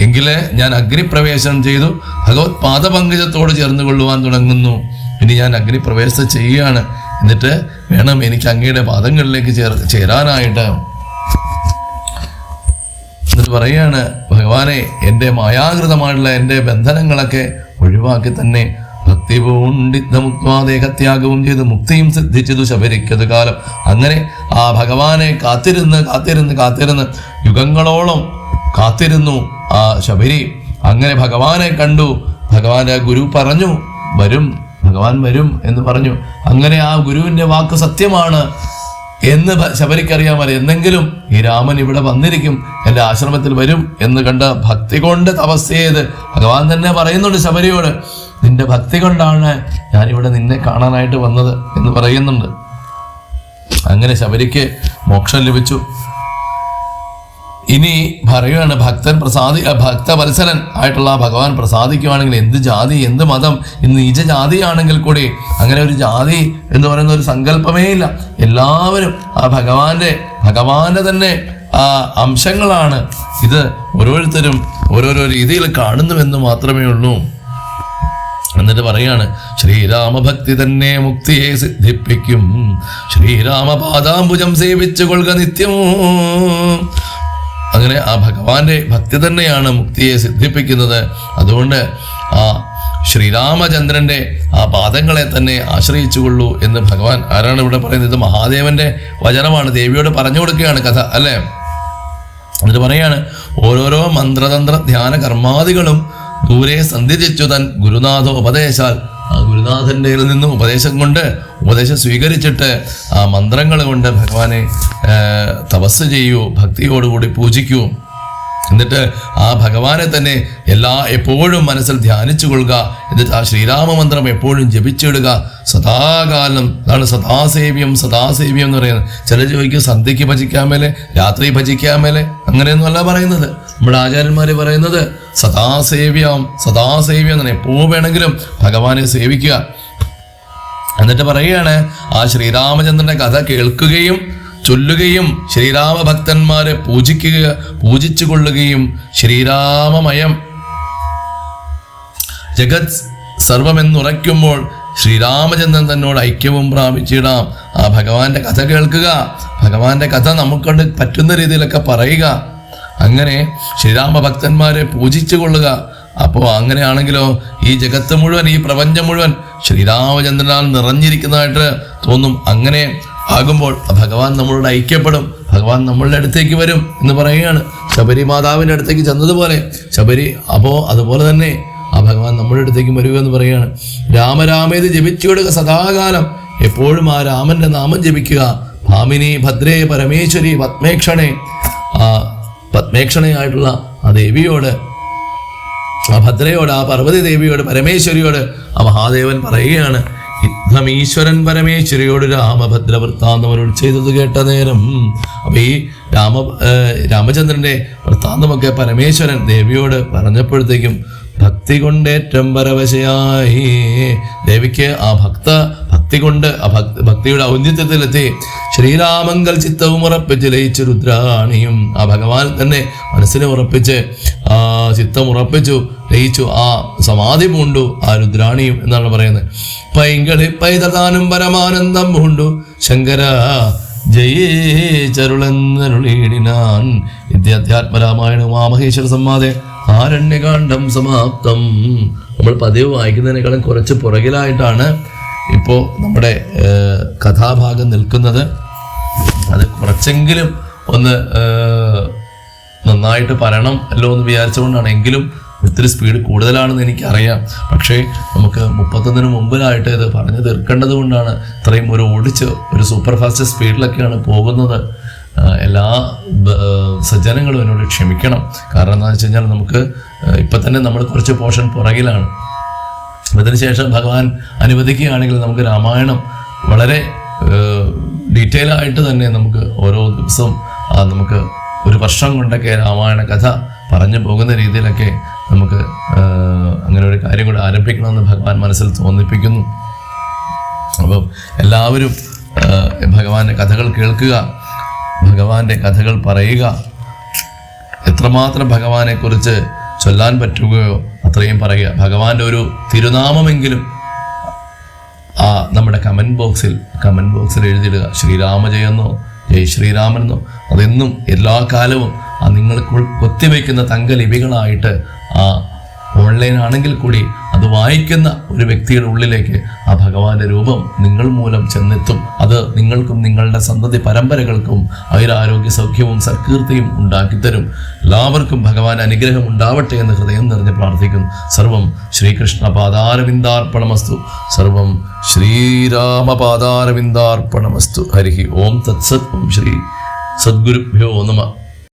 എങ്കില് ഞാൻ അഗ്നിപ്രവേശനം ചെയ്തു ഭഗവത് പാദപങ്കജത്തോട് ചേർന്ന് കൊള്ളുവാൻ തുടങ്ങുന്നു. ഇനി ഞാൻ അഗ്നിപ്രവേശനം ചെയ്യുകയാണ്. എന്നിട്ട് വേണം എനിക്ക് അങ്ങയുടെ പാദങ്ങളിലേക്ക് ചേരാനായിട്ട്. എന്നിട്ട് പറയുകയാണ്, ഭഗവാനെ എൻ്റെ മായാകൃതമായിട്ടുള്ള എൻ്റെ ബന്ധനങ്ങളൊക്കെ ഒഴിവാക്കി തന്നെ ഭക്തി പൂണ്ടിദ്ധമുക്വാദേഹത്യാഗവും ചെയ്ത് മുക്തിയും സിദ്ധിച്ചതു ശബരിക്കത് കാലം. അങ്ങനെ ആ ഭഗവാനെ കാത്തിരുന്ന് യുഗങ്ങളോളം കാത്തിരുന്നു ആ ശബരി. അങ്ങനെ ഭഗവാനെ കണ്ടു. ഭഗവാന്റെ ഗുരു പറഞ്ഞു വരും, ഭഗവാൻ വരും എന്ന് പറഞ്ഞു. അങ്ങനെ ആ ഗുരുവിൻ്റെ വാക്ക് സത്യമാണ് എന്ന് ശബരിക്കറിയാമല്ലോ. എന്നെങ്കിലും ഈ രാമൻ ഇവിടെ വന്നിരിക്കും, എൻ്റെ ആശ്രമത്തിൽ വരും എന്ന് കണ്ട് ഭക്തി കൊണ്ട് തപസ് ചെയ്ത് ഭഗവാൻ തന്നെ പറയുന്നുണ്ട് ശബരിയോട്, നിന്റെ ഭക്തി കൊണ്ടാണ് ഞാനിവിടെ നിന്നെ കാണാനായിട്ട് വന്നത് എന്ന് പറയുന്നുണ്ട്. അങ്ങനെ ശബരിക്ക് മോക്ഷം ലഭിച്ചു. ഇനി പറയുകയാണ്, ഭക്തവത്സലൻ ആയിട്ടുള്ള ഭഗവാൻ പ്രസാദിക്കുകയാണെങ്കിൽ എന്ത് ജാതി എന്ത് മതം, ഇന്ന് നീച ജാതിയാണെങ്കിൽ കൂടി അങ്ങനെ ഒരു ജാതി എന്ന് പറയുന്ന ഒരു സങ്കല്പമേ ഇല്ല. എല്ലാവരും ആ ഭഗവാന്റെ തന്നെ ആ അംശങ്ങളാണ്. ഇത് ഓരോരുത്തരും ഓരോരോ രീതിയിൽ കാണുന്നുവെന്ന് മാത്രമേ ഉള്ളൂ. എന്നിട്ട് പറയാണ്, ശ്രീരാമഭക്തി തന്നെ മുക്തിയെ സിദ്ധിപ്പിക്കും. ശ്രീരാമപാദാംബുജം സേവിച്ചു കൊള്ളുക നിത്യവും. അങ്ങനെ ആ ഭഗവാന്റെ ഭക്തി തന്നെയാണ് മുക്തിയെ സിദ്ധിപ്പിക്കുന്നത്. അതുകൊണ്ട് ആ ശ്രീരാമചന്ദ്രന്റെ ആ പാദങ്ങളെ തന്നെ ആശ്രയിച്ചുകൊള്ളൂ എന്ന് ഭഗവാൻ ആരാണ് ഇവിടെ പറയുന്നത്? ഇത് മഹാദേവന്റെ വചനമാണ്. ദേവിയോട് പറഞ്ഞു കൊടുക്കുകയാണ് കഥ, അല്ലേ? എന്നിട്ട് പറയാണ്, ഓരോരോ മന്ത്രതന്ത്ര ധ്യാന കർമാദികളും ദൂരെ സന്ധിച്ചു തൻ ഗുരുനാഥ ഉപദേശാൽ, ആ ഗുരുനാഥൻ്റെ നിന്ന് ഉപദേശം സ്വീകരിച്ചിട്ട് ആ മന്ത്രങ്ങൾ കൊണ്ട് ഭഗവാനെ തപസ് ചെയ്യൂ, ഭക്തിയോടുകൂടി പൂജിക്കൂ. എന്നിട്ട് ആ ഭഗവാനെ തന്നെ എപ്പോഴും മനസ്സിൽ ധ്യാനിച്ചു കൊള്ളുക. എന്നിട്ട് ആ ശ്രീരാമമന്ത്രം എപ്പോഴും ജപിച്ചിടുക സദാകാലം. അതാണ് സദാസേവ്യം എന്ന് പറയുന്നത്. ചില ചോദിക്കും സന്ധ്യയ്ക്ക് ഭജിക്കാൻ മേലെ, രാത്രി ഭജിക്കാൻ മേലെ, അങ്ങനെയൊന്നുമല്ല പറയുന്നത്. നമ്മുടെ ആചാര്യന്മാർ പറയുന്നത് സദാസേവ്യം എന്നാണ്. എപ്പോൾ വേണമെങ്കിലും ഭഗവാനെ സേവിക്കുക. എന്നിട്ട് പറയുകയാണ്, ആ ശ്രീരാമചന്ദ്രന്റെ കഥ കേൾക്കുകയും ചൊല്ലുകയും ശ്രീരാമഭക്തന്മാരെ പൂജിച്ചു കൊള്ളുകയും ശ്രീരാമമയം ജഗത് സർവമെന്നുറയ്ക്കുമ്പോൾ ശ്രീരാമചന്ദ്രൻ തന്നോട് ഐക്യവും പ്രാപിച്ചിടാം. ആ ഭഗവാന്റെ കഥ കേൾക്കുക, ഭഗവാന്റെ കഥ നമുക്കൊണ്ട് പറ്റുന്ന രീതിയിലൊക്കെ പറയുക. അങ്ങനെ ശ്രീരാമഭക്തന്മാരെ പൂജിച്ചു കൊള്ളുക. അപ്പോൾ അങ്ങനെയാണെങ്കിലോ ഈ ജഗത്ത് മുഴുവൻ, ഈ പ്രപഞ്ചം മുഴുവൻ ശ്രീരാമചന്ദ്രനാൽ നിറഞ്ഞിരിക്കുന്നതായിട്ട് തോന്നും. അങ്ങനെ ആകുമ്പോൾ ഭഗവാൻ നമ്മളോട് ഐക്യപ്പെടും, ഭഗവാൻ നമ്മളുടെ അടുത്തേക്ക് വരും എന്ന് പറയുകയാണ്. ശബരി മാതാവിൻ്റെ അടുത്തേക്ക് ചെന്നതുപോലെ അതുപോലെ തന്നെ ആ ഭഗവാൻ നമ്മുടെ അടുത്തേക്ക് വരിക എന്ന് പറയുകയാണ്. രാമരാമേത് ജപിച്ചുകൊടുക്കുക സദാകാലം, എപ്പോഴും ആ രാമന്റെ നാമം ജപിക്കുക. ഭാമിനി ഭദ്രേ പരമേശ്വരി പത്മേക്ഷണേ, ആ പത്മേക്ഷണയായിട്ടുള്ള ആ ദേവിയോട്, ആ ഭദ്രയോട്, ആ പാർവതി ദേവിയോട്, പരമേശ്വരിയോട് ആ മഹാദേവൻ പറയുകയാണ്, യുദ്ധമീശ്വരൻ പരമേശ്വരിയോട് രാമഭദ്ര വൃത്താന്തം ചെയ്തത് കേട്ട നേരം. അപ്പൊ ഈ രാമചന്ദ്രന്റെ വൃത്താന്തമൊക്കെ പരമേശ്വരൻ ദേവിയോട് പറഞ്ഞപ്പോഴത്തേക്കും ഭക്തി കൊണ്ടേറ്റം പരവശയായി. ദേവിക്ക് ആ ഭക്തി കൊണ്ട് ആ ഭക്തിയുടെ ഔന്നിത്യത്തിലെത്തി. ശ്രീരാമങ്കൽ ചിത്തവും ഉറപ്പിച്ച് ലയിച്ചു രുദ്രാണിയും, ആ ഭഗവാൻ തന്നെ മനസ്സിനെ ഉറപ്പിച്ച് ആ ചിത്തം ഉറപ്പിച്ചു, ലയിച്ചു, ആ സമാധി പൂണ്ടു ആ രുദ്രാണിയും എന്നാണ് പറയുന്നത്. പൈങ്കളി പൈതദാനം പരമാനന്ദം പൂണ്ടു ശങ്കര ജയേച്ചരുളെന്നരുളീടിനാൻ. വിദ്യാധ്യാത്മരാമായണ ഉമാമഹേശ്വര സംവാദേ ആരണ്യകാന്ഡം സമാപ്തം. നമ്മൾ പതിവ് വായിക്കുന്നതിനേക്കാളും കുറച്ച് പുറകിലായിട്ടാണ് ഇപ്പോൾ നമ്മുടെ കഥാഭാഗം നിൽക്കുന്നത്. അത് കുറച്ചെങ്കിലും ഒന്ന് നന്നായിട്ട് പറയണം അല്ലോ എന്ന് വിചാരിച്ചുകൊണ്ടാണ്. എങ്കിലും ഒത്തിരി സ്പീഡ് കൂടുതലാണെന്ന് എനിക്കറിയാം. പക്ഷേ നമുക്ക് 31 മുമ്പിലായിട്ട് ഇത് പറഞ്ഞു തീർക്കേണ്ടത് കൊണ്ടാണ് ഇത്രയും ഒരു സൂപ്പർ ഫാസ്റ്റ് സ്പീഡിലൊക്കെയാണ് പോകുന്നത്. എല്ലാ സജ്ജനങ്ങളും എന്നോട് ക്ഷമിക്കണം. കാരണം എന്താണെന്ന് വെച്ച് കഴിഞ്ഞാൽ നമുക്ക് ഇപ്പം തന്നെ നമ്മൾ കുറച്ച് പോർഷൻ പുറകിലാണ്. അതിനുശേഷം ഭഗവാൻ അനുവദിക്കുകയാണെങ്കിൽ നമുക്ക് രാമായണം വളരെ ഡീറ്റെയിൽ ആയിട്ട് തന്നെ നമുക്ക് ഓരോ ദിവസവും നമുക്ക് ഒരു വർഷം കൊണ്ടൊക്കെ രാമായണ കഥ പറഞ്ഞു പോകുന്ന രീതിയിലൊക്കെ നമുക്ക് അങ്ങനെ ഒരു കാര്യം കൂടെ ആരംഭിക്കണമെന്ന് ഭഗവാൻ മനസ്സിൽ തോന്നിപ്പിക്കുന്നു. അപ്പം എല്ലാവരും ഭഗവാന്റെ കഥകൾ കേൾക്കുക, ഭഗവാന്റെ കഥകൾ പറയുക. എത്രമാത്രം ഭഗവാനെക്കുറിച്ച് ചൊല്ലാൻ പറ്റുകയോ അത്രയും പറയുക. ഭഗവാന്റെ ഒരു തിരുനാമമെങ്കിലും നമ്മുടെ കമൻറ്റ് ബോക്സിൽ എഴുതിയിടുക. ശ്രീരാമജയെന്നോ ജയ് ശ്രീരാമനെന്നോ അതെന്നും എല്ലാ കാലവും ആ നിങ്ങൾ കൊത്തിവെക്കുന്ന തങ്കലിപികളായിട്ട് ആ ഓൺലൈൻ ആണെങ്കിൽ കൂടി അത് വായിക്കുന്ന ഒരു വ്യക്തിയുടെ ഉള്ളിലേക്ക് ആ ഭഗവാന്റെ രൂപം നിങ്ങൾ മൂലം ചെന്നെത്തും. അത് നിങ്ങൾക്കും നിങ്ങളുടെ സന്തതി പരമ്പരകൾക്കും ആയുരാരോഗ്യ സൗഖ്യവും സൽകീർത്തിയും ഉണ്ടാക്കിത്തരും. എല്ലാവർക്കും ഭഗവാൻ അനുഗ്രഹം ഉണ്ടാവട്ടെ എന്ന് ഹൃദയം നിറഞ്ഞ് പ്രാർത്ഥിക്കുന്നു. സർവം ശ്രീകൃഷ്ണ പാദാരവിന്ദാർപ്പണമസ്തു. സർവം ശ്രീരാമപാദാരവിന്ദാർപ്പണമസ്തു. ഹരി ഓം തത്സത്. ഓം ശ്രീ സദ്ഗുരുഭ്യോ നമഃ.